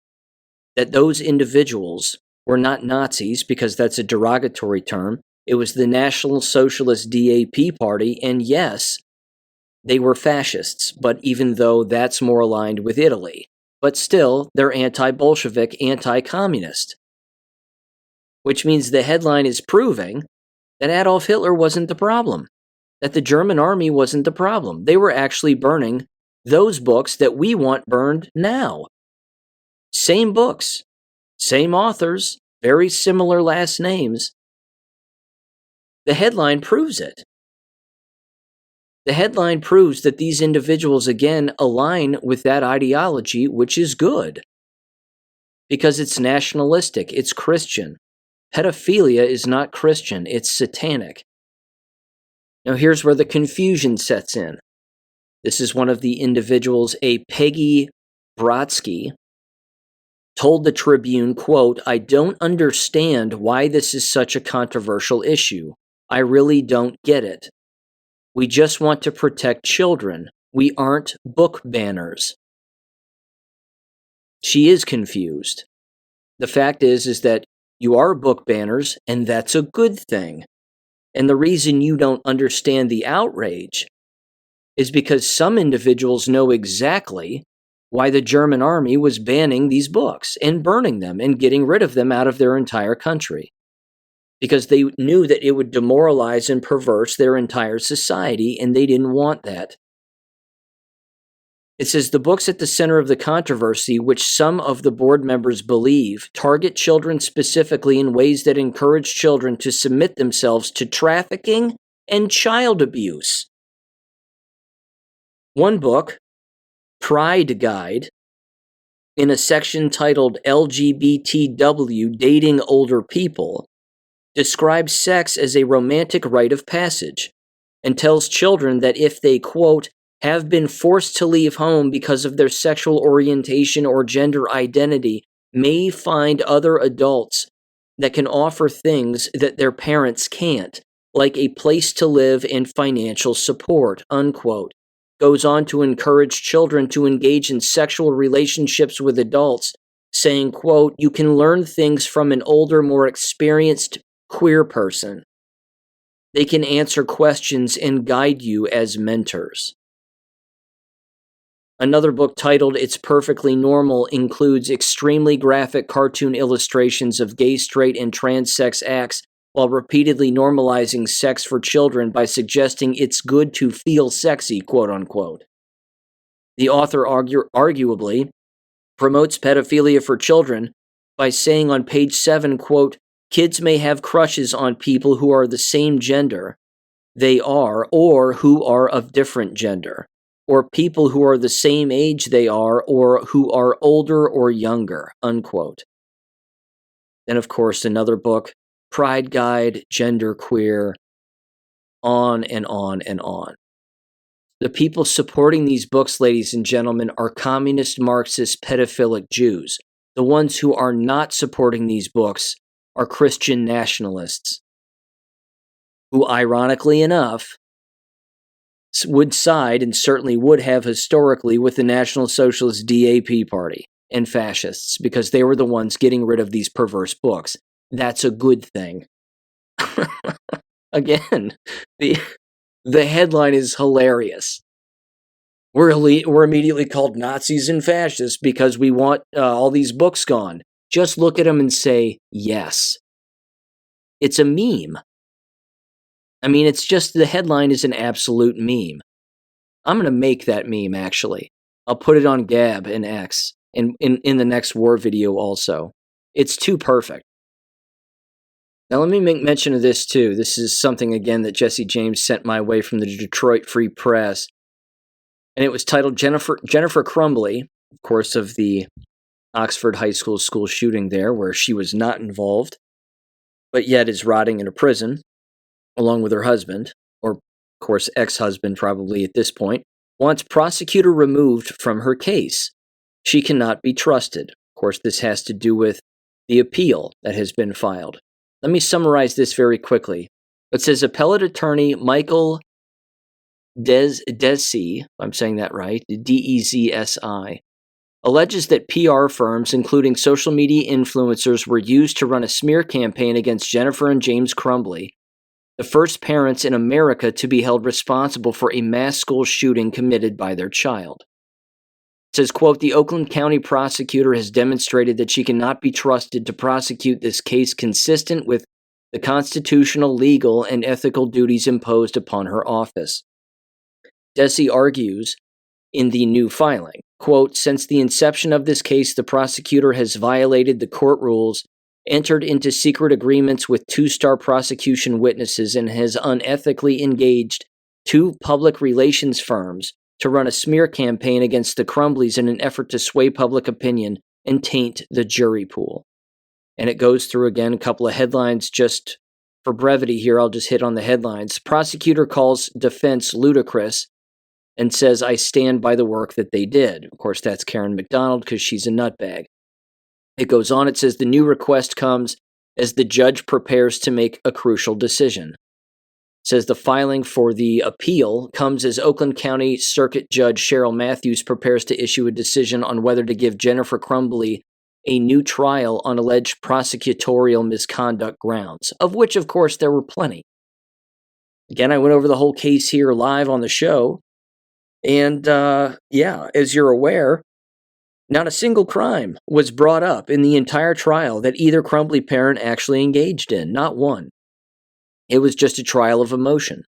that those individuals were not Nazis, because that's a derogatory term. It was the National Socialist DAP Party, and yes, they were fascists, but even though that's more aligned with Italy. But still, they're anti-Bolshevik, anti-communist. Which means the headline is proving that Adolf Hitler wasn't the problem, that the German army wasn't the problem. They were actually burning those books that we want burned now. Same books, same authors, very similar last names. The headline proves it. The headline proves that these individuals, again, align with that ideology, which is good, because it's nationalistic, it's Christian. Pedophilia is not Christian, it's satanic. Now here's where the confusion sets in. This is one of the individuals, a Peggy Brodsky, told the Tribune, quote, "I don't understand why this is such a controversial issue. I really don't get it. We just want to protect children. We aren't book banners." She is confused. The fact is that you are book banners, and that's a good thing. And the reason you don't understand the outrage is because some individuals know exactly why the German army was banning these books and burning them and getting rid of them out of their entire country. Because they knew that it would demoralize and perverse their entire society, and they didn't want that. It says the books at the center of the controversy, which some of the board members believe, target children specifically in ways that encourage children to submit themselves to trafficking and child abuse. One book, Pride Guide, in a section titled LGBTW Dating Older People, describes sex as a romantic rite of passage and tells children that if they, quote, have been forced to leave home because of their sexual orientation or gender identity, may find other adults that can offer things that their parents can't, like a place to live and financial support, unquote. Goes on to encourage children to engage in sexual relationships with adults, saying, quote, you can learn things from an older, more experienced queer person. They can answer questions and guide you as mentors. Another book titled It's Perfectly Normal includes extremely graphic cartoon illustrations of gay, straight, and trans-sex acts while repeatedly normalizing sex for children by suggesting it's good to feel sexy, quote-unquote. The author arguably promotes pedophilia for children by saying on page 7, quote, kids may have crushes on people who are the same gender they are or who are of different gender, or people who are the same age they are or who are older or younger, unquote. Then, of course, another book, Pride Guide, Gender Queer, on and on and on. The people supporting these books, ladies and gentlemen, are communist, Marxist, pedophilic Jews. The ones who are not supporting these books are Christian nationalists, who, ironically enough, would side and certainly would have historically with the National Socialist DAP Party and fascists because they were the ones getting rid of these perverse books. That's a good thing. Again, the headline is hilarious. We're immediately called Nazis and fascists because we want all these books gone. Just look at them and say, yes. It's a meme. I mean, it's just the headline is an absolute meme. I'm going to make that meme, actually. I'll put it on Gab and X in the next war video also. It's too perfect. Now, let me make mention of this, too. This is something, again, that Jesse James sent my way from the Detroit Free Press. And it was titled Jennifer Crumbly, of course, of the Oxford High School shooting there, where she was not involved, but yet is rotting in a prison, along with her husband, or, of course, ex-husband probably at this point, wants prosecutor removed from her case. She cannot be trusted. Of course, this has to do with the appeal that has been filed. Let me summarize this very quickly. It says appellate attorney Michael Desi, I'm saying that right, Dezsi, alleges that PR firms, including social media influencers, were used to run a smear campaign against Jennifer and James Crumbly, the first parents in America to be held responsible for a mass school shooting committed by their child. It says, quote, the Oakland County prosecutor has demonstrated that she cannot be trusted to prosecute this case consistent with the constitutional, legal, and ethical duties imposed upon her office. Desi argues in the new filing, quote, since the inception of this case, the prosecutor has violated the court rules, entered into secret agreements with two-star prosecution witnesses, and has unethically engaged two public relations firms to run a smear campaign against the Crumbleys in an effort to sway public opinion and taint the jury pool. And it goes through again a couple of headlines. Just for brevity here, I'll just hit on the headlines. Prosecutor calls defense ludicrous and says, I stand by the work that they did. Of course, that's Karen McDonald because she's a nutbag. It goes on, it says the new request comes as the judge prepares to make a crucial decision. It says the filing for the appeal comes as Oakland County Circuit Judge Cheryl Matthews prepares to issue a decision on whether to give Jennifer Crumbly a new trial on alleged prosecutorial misconduct grounds, of which, of course, there were plenty. Again, I went over the whole case here live on the show. And, as you're aware, Not a single crime was brought up in the entire trial that either Crumbly parent actually engaged in. Not one. It was just a trial of emotion.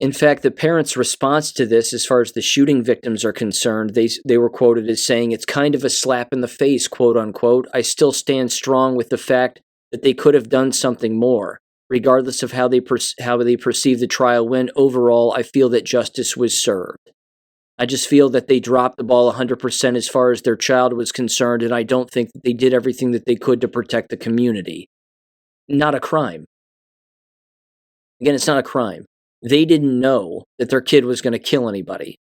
In fact, the parents' response to this, as far as the shooting victims are concerned, they were quoted as saying, "It's kind of a slap in the face, quote unquote. I still stand strong with the fact that they could have done something more. Regardless of how they perceive the trial went, overall, I feel that justice was served. I just feel that they dropped the ball 100% as far as their child was concerned, and I don't think that they did everything that they could to protect the community." Not a crime. Again, it's not a crime. They didn't know that their kid was going to kill anybody.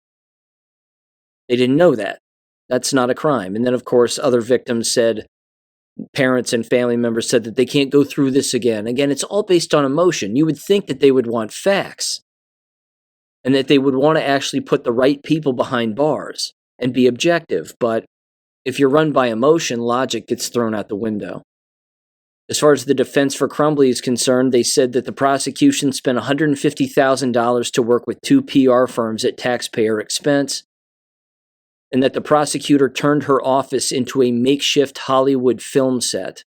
They didn't know that. That's not a crime. And then, of course, other victims said, parents and family members said that they can't go through this again. Again, it's all based on emotion. You would think that they would want facts and that they would want to actually put the right people behind bars and be objective. But if you're run by emotion, logic gets thrown out the window. As far as the defense for Crumbly is concerned, they said that the prosecution spent $150,000 to work with 2 PR firms at taxpayer expense, and that the prosecutor turned her office into a makeshift Hollywood film set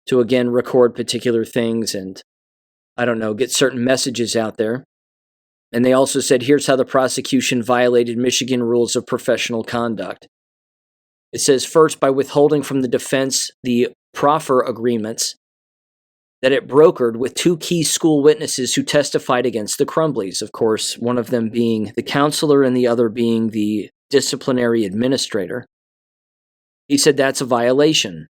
to, again, record particular things and, get certain messages out there. And they also said, here's how the prosecution violated Michigan rules of professional conduct. It says, first, by withholding from the defense the proffer agreements that it brokered with 2 key school witnesses who testified against the Crumblies. Of course, one of them being the counselor and the other being the disciplinary administrator. He said that's a violation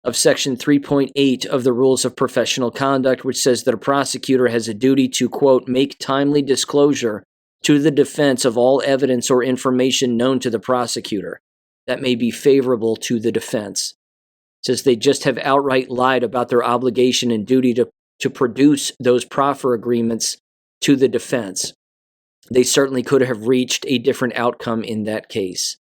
of Section 3.8 of the Rules of Professional Conduct, which says that a prosecutor has a duty to, quote, make timely disclosure to the defense of all evidence or information known to the prosecutor that may be favorable to the defense. It says they just have outright lied about their obligation and duty to produce those proffer agreements to the defense. They certainly could have reached a different outcome in that case.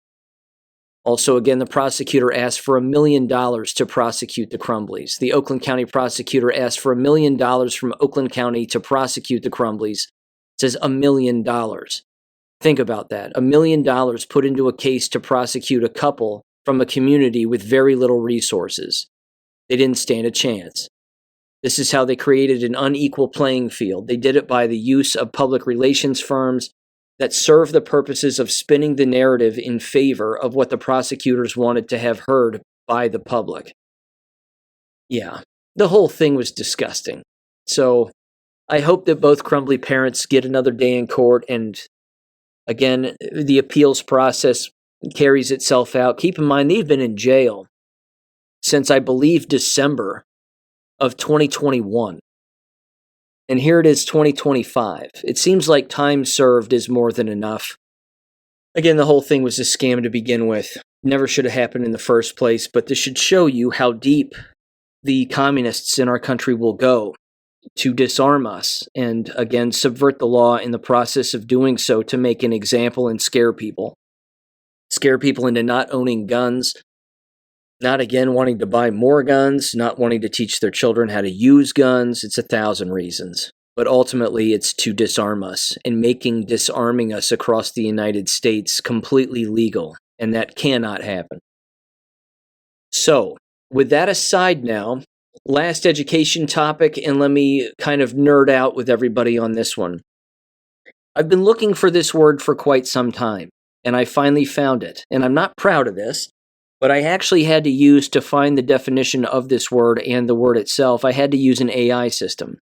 Also, again, the prosecutor asked for $1 million to prosecute the Crumblies. The Oakland County prosecutor asked for $1 million from Oakland County to prosecute the Crumblies. It says $1 million. Think about that. $1 million put into a case to prosecute a couple from a community with very little resources. They didn't stand a chance. This is how they created an unequal playing field. They did it by the use of public relations firms that serve the purposes of spinning the narrative in favor of what the prosecutors wanted to have heard by the public. Yeah, the whole thing was disgusting. So I hope that both Crumbly parents get another day in court, and again, the appeals process carries itself out. Keep in mind, they've been in jail since, I believe, December of 2021. And here it is, 2025. It seems like time served is more than enough. Again, the whole thing was a scam to begin with. Never should have happened in the first place, but this should show you how deep the communists in our country will go to disarm us and, again, subvert the law in the process of doing so to make an example and scare people. Scare people into not owning guns, not, again, wanting to buy more guns, not wanting to teach their children how to use guns. It's 1,000 reasons. But ultimately, it's to disarm us and making disarming us across the United States completely legal. And that cannot happen. So, with that aside now, last education topic, and let me kind of nerd out with everybody on this one. I've been looking for this word for quite some time, and I finally found it. And I'm not proud of this, but I actually had to use, to find the definition of this word and the word itself, I had to use an AI system.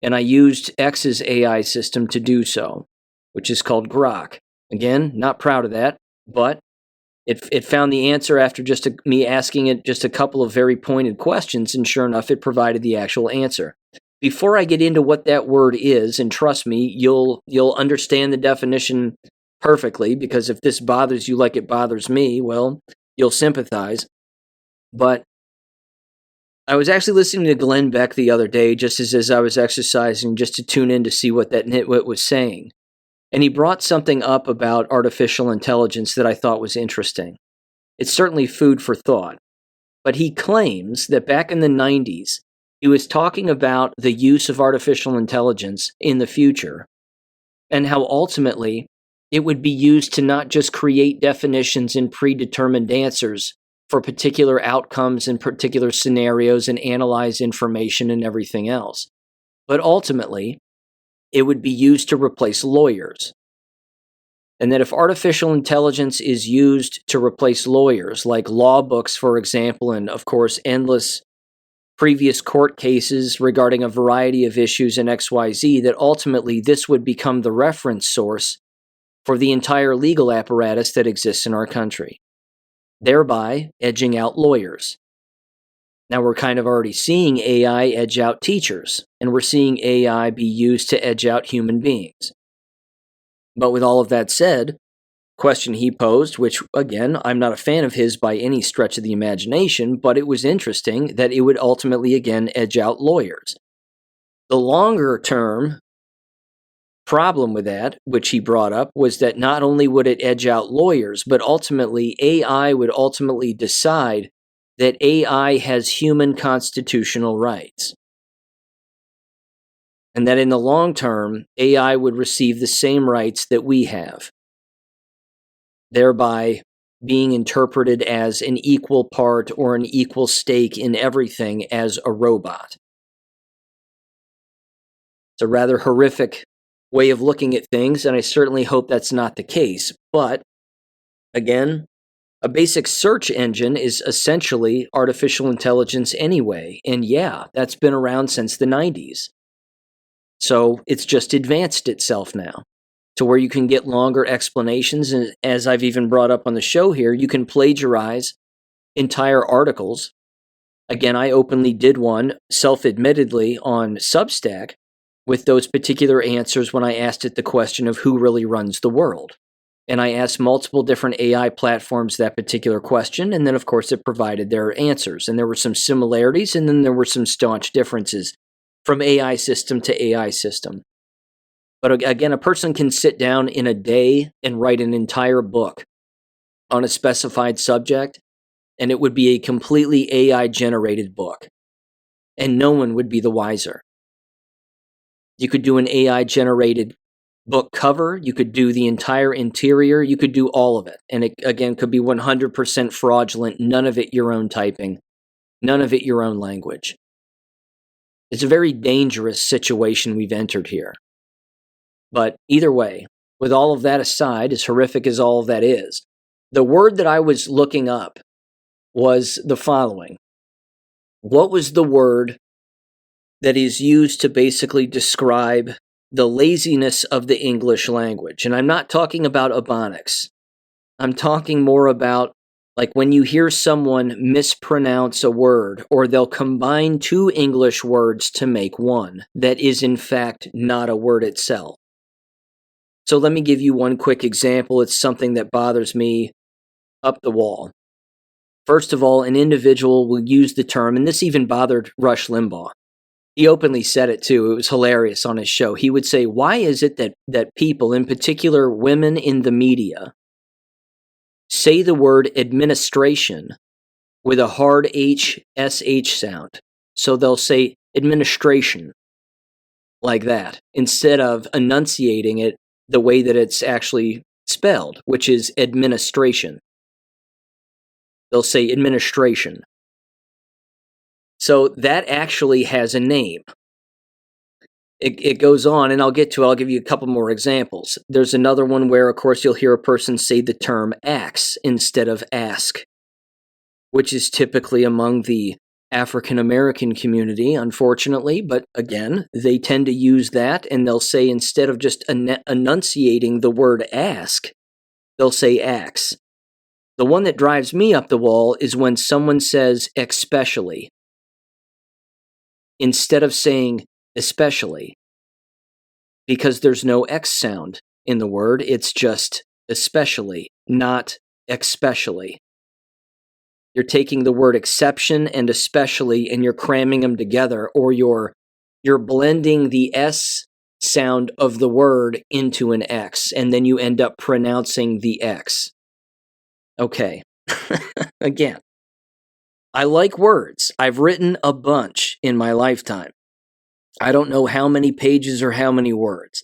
And I used X's AI system to do so, which is called Grok. Again, not proud of that, but it found the answer after just me asking it just a couple of very pointed questions, and sure enough, it provided the actual answer. Before I get into what that word is, and trust me, you'll understand the definition perfectly, because if this bothers you like it bothers me, well, you'll sympathize. But I was actually listening to Glenn Beck the other day, just as I was exercising, just to tune in to see what that nitwit was saying. And he brought something up about artificial intelligence that I thought was interesting. It's certainly food for thought. But he claims that back in the 90s, he was talking about the use of artificial intelligence in the future, and how ultimately It would be used to not just create definitions and predetermined answers for particular outcomes and particular scenarios and analyze information and everything else, but ultimately, it would be used to replace lawyers. And that if artificial intelligence is used to replace lawyers, like law books, for example, and of course, endless previous court cases regarding a variety of issues in XYZ, that ultimately this would become the reference source for the entire legal apparatus that exists in our country, thereby edging out lawyers. Now, we're kind of already seeing AI edge out teachers, and we're seeing AI be used to edge out human beings. But with all of that said, question he posed, which again, I'm not a fan of his by any stretch of the imagination, but it was interesting that it would ultimately again edge out lawyers. The longer term problem with that, which he brought up, was that not only would it edge out lawyers, but ultimately AI would ultimately decide that AI has human constitutional rights. And that in the long term, AI would receive the same rights that we have, thereby being interpreted as an equal part or an equal stake in everything as a robot. It's a rather horrific way of looking at things, and I certainly hope that's not the case. But, again, a basic search engine is essentially artificial intelligence anyway, and yeah, that's been around since the 90s. So it's just advanced itself now to where you can get longer explanations, and as I've even brought up on the show here, you can plagiarize entire articles. Again, I openly did one, self-admittedly, on Substack with those particular answers when I asked it the question of who really runs the world. And I asked multiple different AI platforms that particular question, and then of course it provided their answers. And there were some similarities, and then there were some staunch differences from AI system to AI system. But again, a person can sit down in a day and write an entire book on a specified subject, and it would be a completely AI-generated book, and no one would be the wiser. You could do an AI-generated book cover, you could do the entire interior, you could do all of it. And it, again, could be 100% fraudulent, none of it your own typing, none of it your own language. It's a very dangerous situation we've entered here. But either way, with all of that aside, as horrific as all of that is, the word that I was looking up was the following. What was the word that is used to basically describe the laziness of the English language? And I'm not talking about Ebonics. I'm talking more about like when you hear someone mispronounce a word, or they'll combine two English words to make one that is in fact not a word itself. So let me give you one quick example. It's something that bothers me up the wall. First of all, an individual will use the term, and this even bothered Rush Limbaugh. He openly said it too. It was hilarious on his show. He would say, why is it that people, in particular women in the media, say the word administration with a hard H-S-H sound? So they'll say administration like that instead of enunciating it the way that it's actually spelled, which is administration. They'll say administration. So that actually has a name. It goes on, and I'll give you a couple more examples. There's another one where, of course, you'll hear a person say the term axe instead of ask, which is typically among the African American community, unfortunately, but again, they tend to use that, and they'll say instead of just enunciating the word ask, they'll say axe. The one that drives me up the wall is when someone says especially instead of saying especially, because there's no X sound in the word, it's just especially, not especially. You're taking the word exception and especially and you're cramming them together, or you're blending the S sound of the word into an X, and then you end up pronouncing the X. Okay. Again, I like words. I've written a bunch in my lifetime. I don't know how many pages or how many words.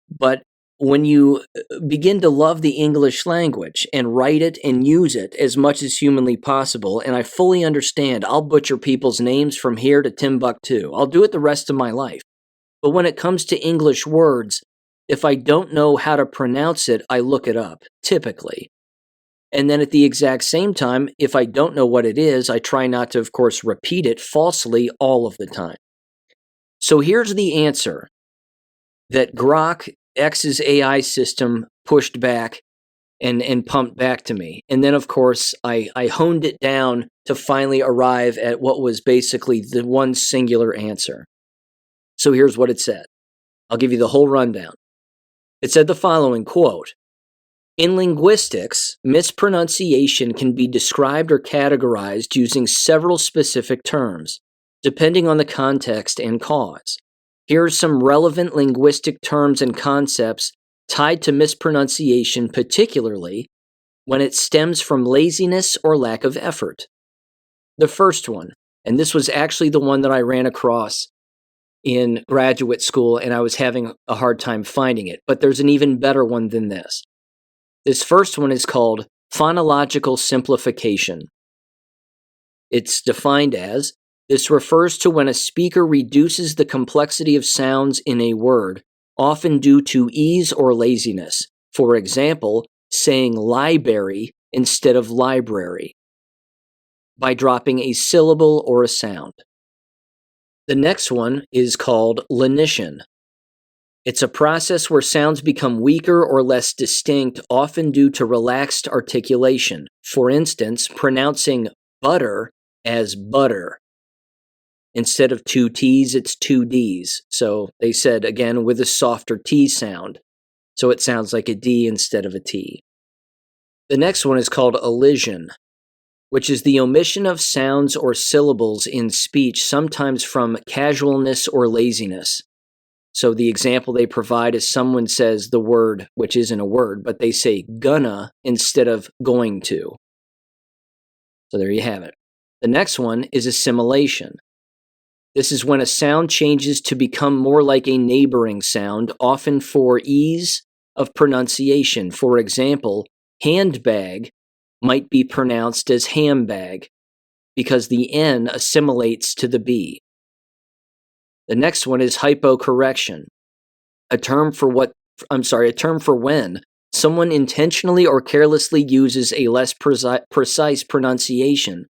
But when you begin to love the English language and write it and use it as much as humanly possible, and I fully understand I'll butcher people's names from here to Timbuktu. I'll do it the rest of my life. But when it comes to English words, if I don't know how to pronounce it, I look it up, typically. And then at the exact same time, if I don't know what it is, I try not to, of course, repeat it falsely all of the time. So here's the answer that Grok, X's AI system, pushed back and pumped back to me. And then, of course, I honed it down to finally arrive at what was basically the one singular answer. So here's what it said. I'll give you the whole rundown. It said the following, quote, "In linguistics, mispronunciation can be described or categorized using several specific terms, depending on the context and cause. Here are some relevant linguistic terms and concepts tied to mispronunciation, particularly when it stems from laziness or lack of effort. The first one, and this was actually the one that I ran across in graduate school, and I was having a hard time finding it, but there's an even better one than this. This first one is called phonological simplification. It's defined as, this refers to when a speaker reduces the complexity of sounds in a word, often due to ease or laziness. For example, saying library instead of library, by dropping a syllable or a sound. The next one is called lenition. It's a process where sounds become weaker or less distinct, often due to relaxed articulation. For instance, pronouncing butter as butter. Instead of two T's, it's two D's. So they said, again, with a softer T sound. So it sounds like a D instead of a T. The next one is called elision, which is the omission of sounds or syllables in speech, sometimes from casualness or laziness. So the example they provide is someone says the word, which isn't a word, but they say gonna instead of going to. So there you have it. The next one is assimilation. This is when a sound changes to become more like a neighboring sound, often for ease of pronunciation. For example, handbag might be pronounced as hambag because the N assimilates to the B. The next one is hypocorrection, a term for when someone intentionally or carelessly uses a less precise pronunciation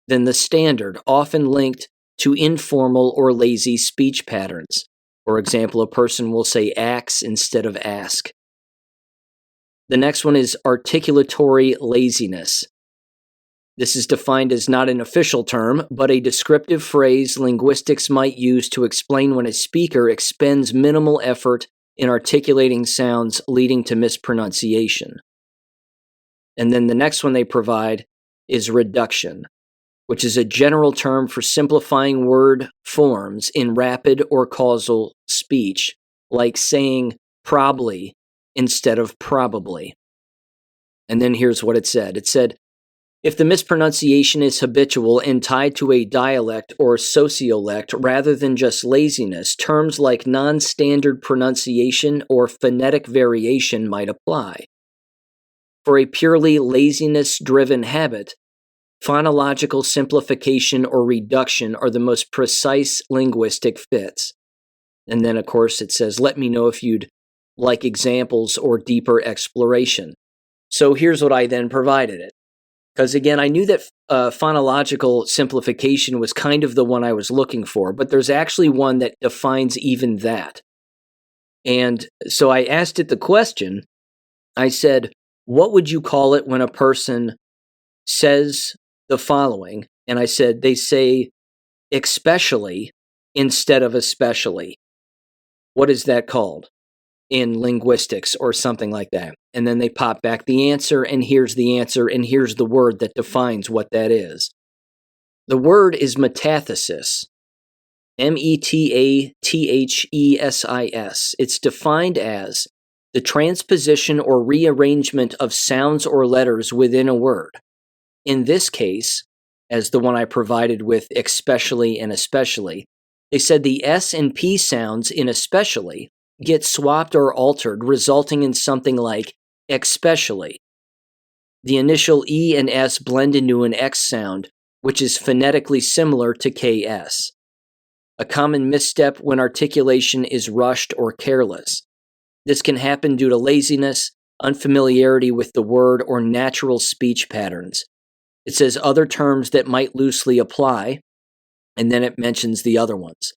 than the standard, often linked to informal or lazy speech patterns. For example, a person will say ax instead of ask. The next one is articulatory laziness. This is defined as not an official term, but a descriptive phrase linguistics might use to explain when a speaker expends minimal effort in articulating sounds, leading to mispronunciation. And then the next one they provide is reduction, which is a general term for simplifying word forms in rapid or causal speech, like saying probably instead of probably. And then here's what it said. It said, if the mispronunciation is habitual and tied to a dialect or sociolect rather than just laziness, terms like non-standard pronunciation or phonetic variation might apply. For a purely laziness-driven habit, phonological simplification or reduction are the most precise linguistic fits. And then, of course, it says, let me know if you'd like examples or deeper exploration. So here's what I then provided it. Because again, I knew that phonological simplification was kind of the one I was looking for, but there's actually one that defines even that. And so I asked it the question, I said, what would you call it when a person says the following? And I said, they say especially instead of especially. What is that called in linguistics or something like that? And then they pop back the answer, and here's the answer, and here's the word that defines what that is. The word is metathesis. Metathesis. It's defined as the transposition or rearrangement of sounds or letters within a word. In this case, as the one I provided with especially and especially, they said the S and P sounds in especially get swapped or altered, resulting in something like especially. The initial E and S blend into an X sound, which is phonetically similar to KS. A common misstep when articulation is rushed or careless. This can happen due to laziness, unfamiliarity with the word, or natural speech patterns. It says other terms that might loosely apply, and then it mentions the other ones.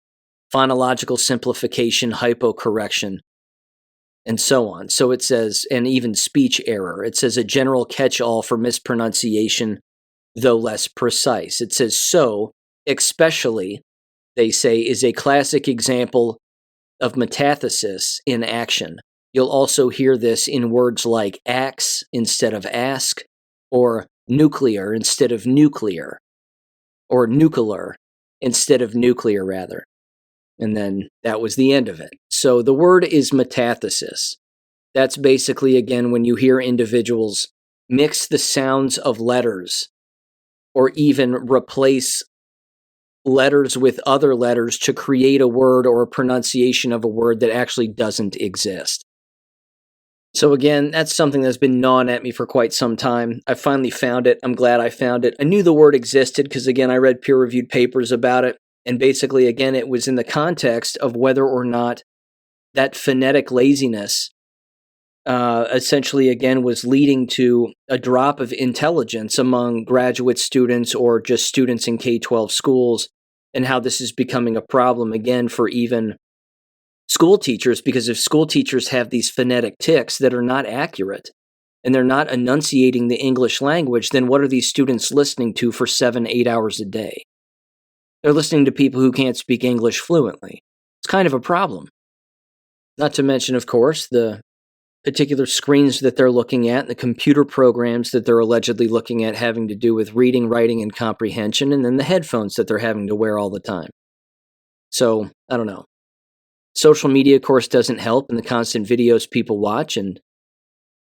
Phonological simplification, hypocorrection, and so on. So it says, and even speech error. It says a general catch-all for mispronunciation, though less precise. It says so, especially, they say, is a classic example of metathesis in action. You'll also hear this in words like axe instead of ask, or nuclear instead of nuclear, or nuclear instead of nuclear, rather. And then that was the end of it. So the word is metathesis. That's basically, again, when you hear individuals mix the sounds of letters or even replace letters with other letters to create a word or a pronunciation of a word that actually doesn't exist. So again, that's something that's been gnawing at me for quite some time. I finally found it. I'm glad I found it. I knew the word existed because, again, I read peer-reviewed papers about it. And basically, again, it was in the context of whether or not that phonetic laziness essentially, again, was leading to a drop of intelligence among graduate students or just students in K-12 schools, and how this is becoming a problem, again, for even school teachers, because if school teachers have these phonetic tics that are not accurate and they're not enunciating the English language, then what are these students listening to for 7-8 hours a day? They're listening to people who can't speak English fluently. It's kind of a problem. Not to mention, of course, the particular screens that they're looking at, the computer programs that they're allegedly looking at having to do with reading, writing, and comprehension, and then the headphones that they're having to wear all the time. So, I don't know. Social media, of course, doesn't help, and the constant videos people watch, and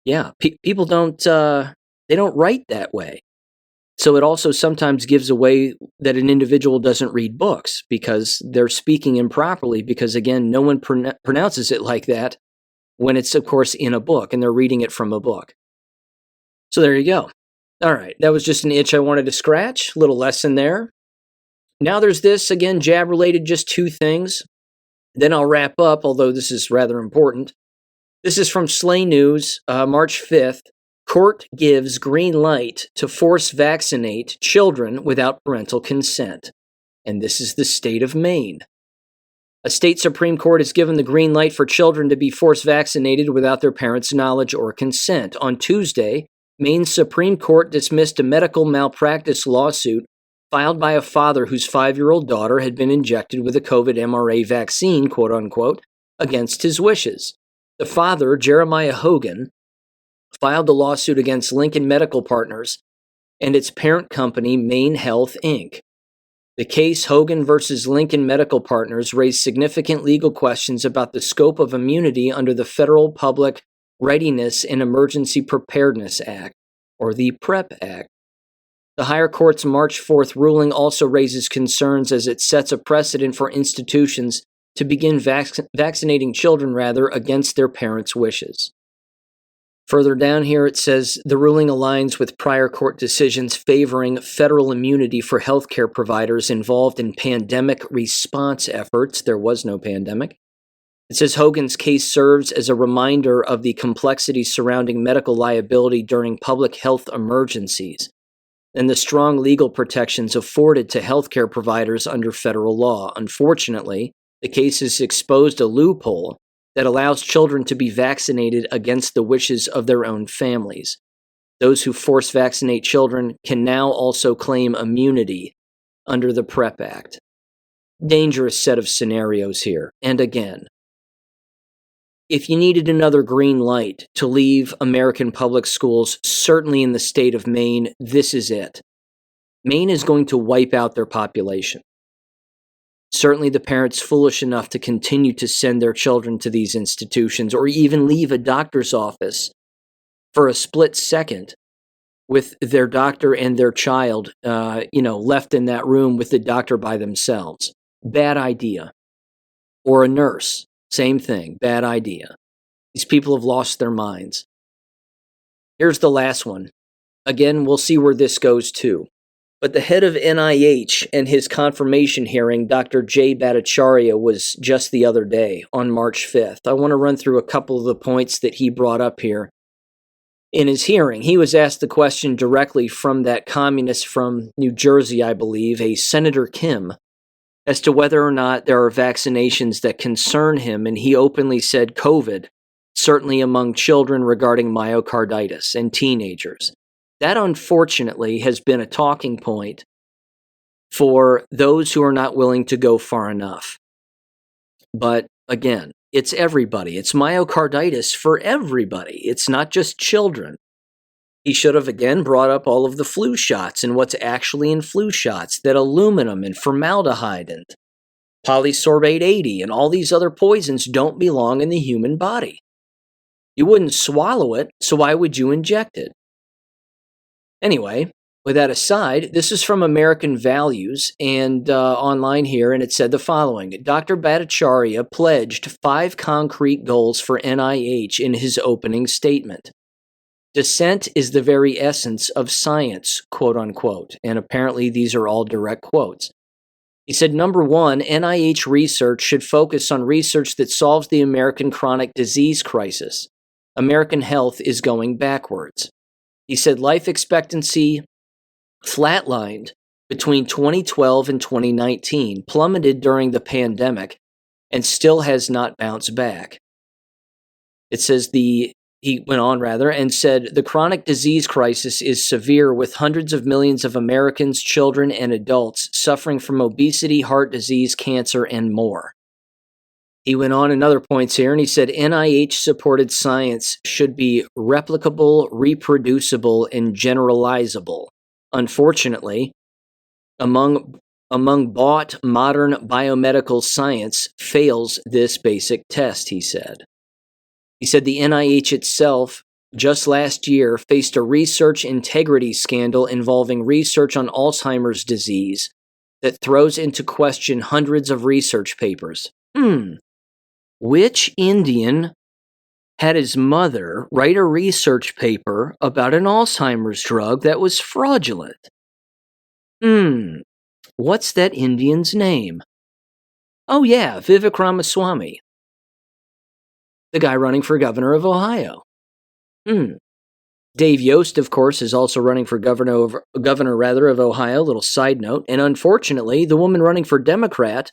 yeah, people don't, they don't write that way. So it also sometimes gives away that an individual doesn't read books because they're speaking improperly because, again, no one pronounces it like that when it's, of course, in a book and they're reading it from a book. So there you go. All right, that was just an itch I wanted to scratch. Little lesson there. Now there's this, again, jab-related, just 2 things. Then I'll wrap up, although this is rather important. This is from Slay News, March 5th. Court gives green light to force vaccinate children without parental consent. And this is the state of Maine. A state Supreme Court has given the green light for children to be force vaccinated without their parents' knowledge or consent. On Tuesday, Maine's Supreme Court dismissed a medical malpractice lawsuit filed by a father whose 5-year-old daughter had been injected with a COVID mRNA vaccine, quote unquote, against his wishes. The father, Jeremiah Hogan, filed a lawsuit against Lincoln Medical Partners and its parent company, Maine Health, Inc. The case, Hogan versus Lincoln Medical Partners, raised significant legal questions about the scope of immunity under the Federal Public Readiness and Emergency Preparedness Act, or the PrEP Act. The higher court's March 4th ruling also raises concerns as it sets a precedent for institutions to begin vaccinating children, against their parents' wishes. Further down here, it says the ruling aligns with prior court decisions favoring federal immunity for healthcare providers involved in pandemic response efforts. There was no pandemic. It says Hogan's case serves as a reminder of the complexity surrounding medical liability during public health emergencies and the strong legal protections afforded to healthcare providers under federal law. Unfortunately, the case has exposed a loophole that allows children to be vaccinated against the wishes of their own families. Those who force vaccinate children can now also claim immunity under the PrEP Act. Dangerous set of scenarios here. And again, if you needed another green light to leave American public schools, certainly in the state of Maine, this is it. Maine is going to wipe out their population. Certainly the parents foolish enough to continue to send their children to these institutions or even leave a doctor's office for a split second with their doctor and their child, left in that room with the doctor by themselves. Bad idea. Or a nurse. Same thing. Bad idea. These people have lost their minds. Here's the last one. Again, we'll see where this goes too. But the head of NIH and his confirmation hearing, Dr. Jay Bhattacharya, was just the other day on March 5th. I want to run through a couple of the points that he brought up here. In his hearing, he was asked the question directly from that communist from New Jersey, I believe, a Senator Kim, as to whether or not there are vaccinations that concern him, and he openly said COVID, certainly among children regarding myocarditis and teenagers. That, unfortunately, has been a talking point for those who are not willing to go far enough. But again, it's everybody. It's myocarditis for everybody. It's not just children. He should have, again, brought up all of the flu shots and what's actually in flu shots, that aluminum and formaldehyde and polysorbate 80 and all these other poisons don't belong in the human body. You wouldn't swallow it, so why would you inject it? Anyway, with that aside, this is from American Values and online here, and it said the following. Dr. Bhattacharya pledged 5 concrete goals for NIH in his opening statement. Dissent is the very essence of science, quote unquote, and apparently these are all direct quotes. He said, number 1, NIH research should focus on research that solves the American chronic disease crisis. American health is going backwards. He said life expectancy flatlined between 2012 and 2019, plummeted during the pandemic, and still has not bounced back. It says he went on and said the chronic disease crisis is severe, with hundreds of millions of Americans, children, and adults suffering from obesity, heart disease, cancer, and more. He went on in other points here, and he said NIH-supported science should be replicable, reproducible, and generalizable. Unfortunately, among bought modern biomedical science fails this basic test, he said. He said the NIH itself, just last year, faced a research integrity scandal involving research on Alzheimer's disease that throws into question hundreds of research papers. Which Indian had his mother write a research paper about an Alzheimer's drug that was fraudulent? What's that Indian's name? Oh yeah, Vivek Ramaswamy, the guy running for governor of Ohio. Dave Yost, of course, is also running for governor of Ohio, little side note. And unfortunately, the woman running for Democrat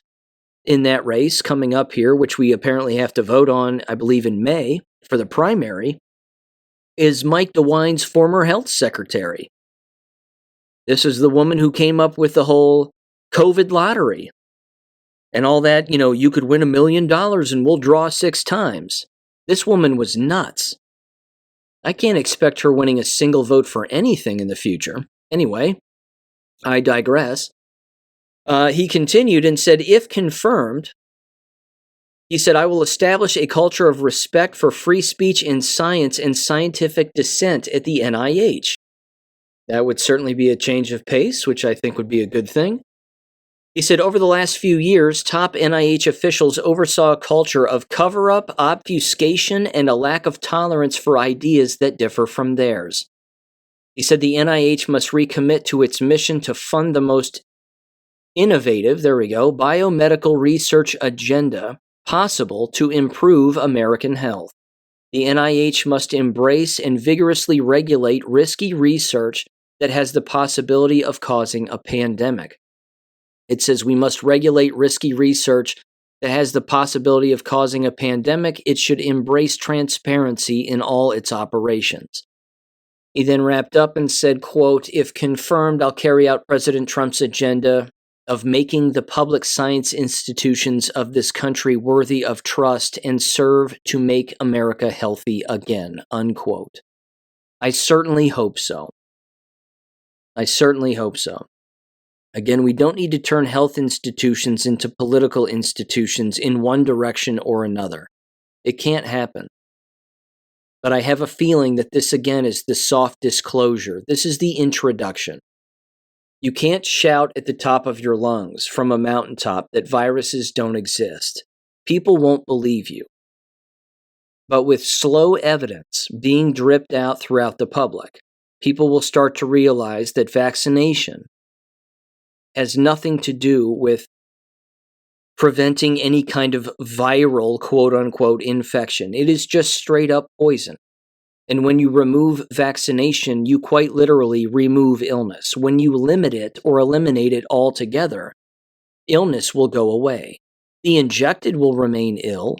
in that race coming up here, which we apparently have to vote on, I believe, in May for the primary, is Mike DeWine's former health secretary. This is the woman who came up with the whole COVID lottery and all that, you could win $1 million and we'll draw 6 times. This woman was nuts. I can't expect her winning a single vote for anything in the future. Anyway, I digress. He continued and said, if confirmed, he said, I will establish a culture of respect for free speech in science and scientific dissent at the NIH. That would certainly be a change of pace, which I think would be a good thing. He said, over the last few years, top NIH officials oversaw a culture of cover-up, obfuscation, and a lack of tolerance for ideas that differ from theirs. He said the NIH must recommit to its mission to fund the most innovative, biomedical research agenda possible to improve American health. The NIH must embrace and vigorously regulate risky research that has the possibility of causing a pandemic. It says we must regulate risky research that has the possibility of causing a pandemic. It should embrace transparency in all its operations. He then wrapped up and said, quote, if confirmed, I'll carry out President Trump's agenda of making the public science institutions of this country worthy of trust and serve to make America healthy again, unquote. I certainly hope so. Again, we don't need to turn health institutions into political institutions in one direction or another. It can't happen. But I have a feeling that this, again, is the soft disclosure. This is the introduction. You can't shout at the top of your lungs from a mountaintop that viruses don't exist. people won't believe you. But with slow evidence being dripped out throughout the public, people will start to realize that vaccination has nothing to do with preventing any kind of viral, quote-unquote, infection. It is just straight-up poison. And when you remove vaccination, you quite literally remove illness. When you limit it or eliminate it altogether, illness will go away. The injected will remain ill,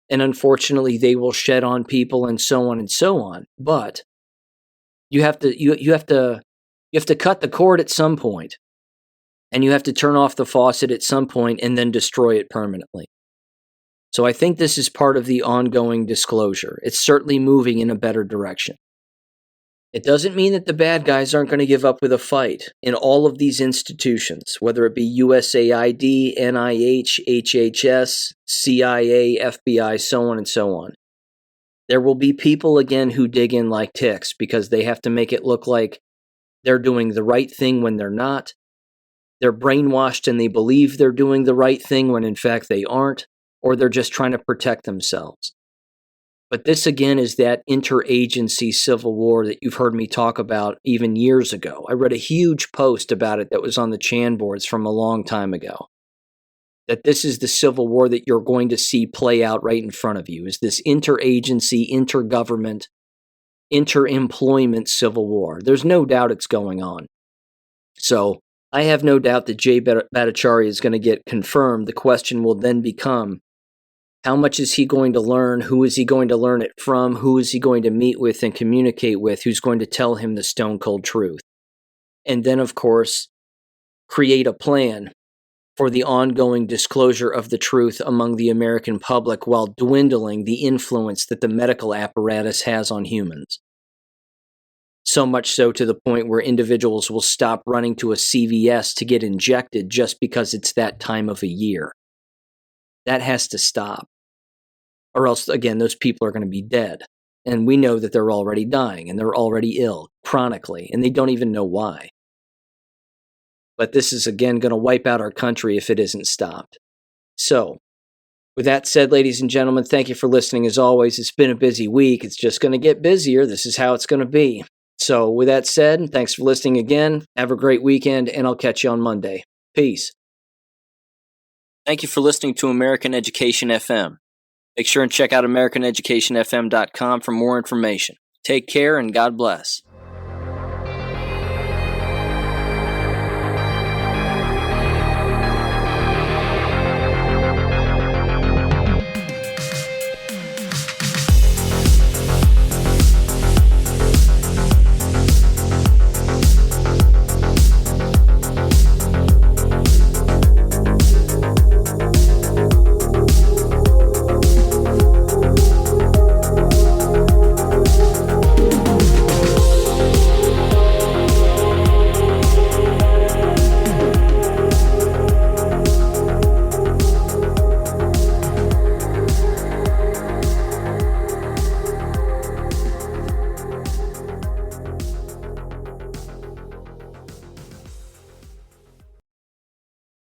and unfortunately they will shed on people and so on and so on. But you have to cut the cord at some point, and you have to turn off the faucet at some point and then destroy it permanently. So I think this is part of the ongoing disclosure. It's certainly moving in a better direction. It doesn't mean that the bad guys aren't going to give up with a fight in all of these institutions, whether it be USAID, NIH, HHS, CIA, FBI, so on and so on. There will be people again who dig in like ticks because they have to make it look like they're doing the right thing when they're not. They're brainwashed and they believe they're doing the right thing when in fact they aren't, or they're just trying to protect themselves. But this again is that interagency civil war that you've heard me talk about even years ago. I read a huge post about it that was on the Chan boards from a long time ago. That this is the civil war that you're going to see play out right in front of you, is this interagency, intergovernment, interemployment civil war. There's no doubt it's going on. So I have no doubt that Jay Bhattacharya is going to get confirmed. The question will then become, how much is he going to learn? Who is he going to learn it from? Who is he going to meet with and communicate with? Who's going to tell him the stone cold truth? And then, of course, create a plan for the ongoing disclosure of the truth among the American public while dwindling the influence that the medical apparatus has on humans. So much so to the point where individuals will stop running to a CVS to get injected just because it's that time of a year. That has to stop. Or else, again, those people are going to be dead. And we know that they're already dying and they're already ill, chronically, and they don't even know why. But this is, again, going to wipe out our country if it isn't stopped. So, with that said, ladies and gentlemen, thank you for listening. As always, it's been a busy week. It's just going to get busier. This is how it's going to be. So, with that said, thanks for listening again. Have a great weekend, and I'll catch you on Monday. Peace. Thank you for listening to American Education FM. Make sure and check out AmericanEducationFM.com for more information. Take care and God bless.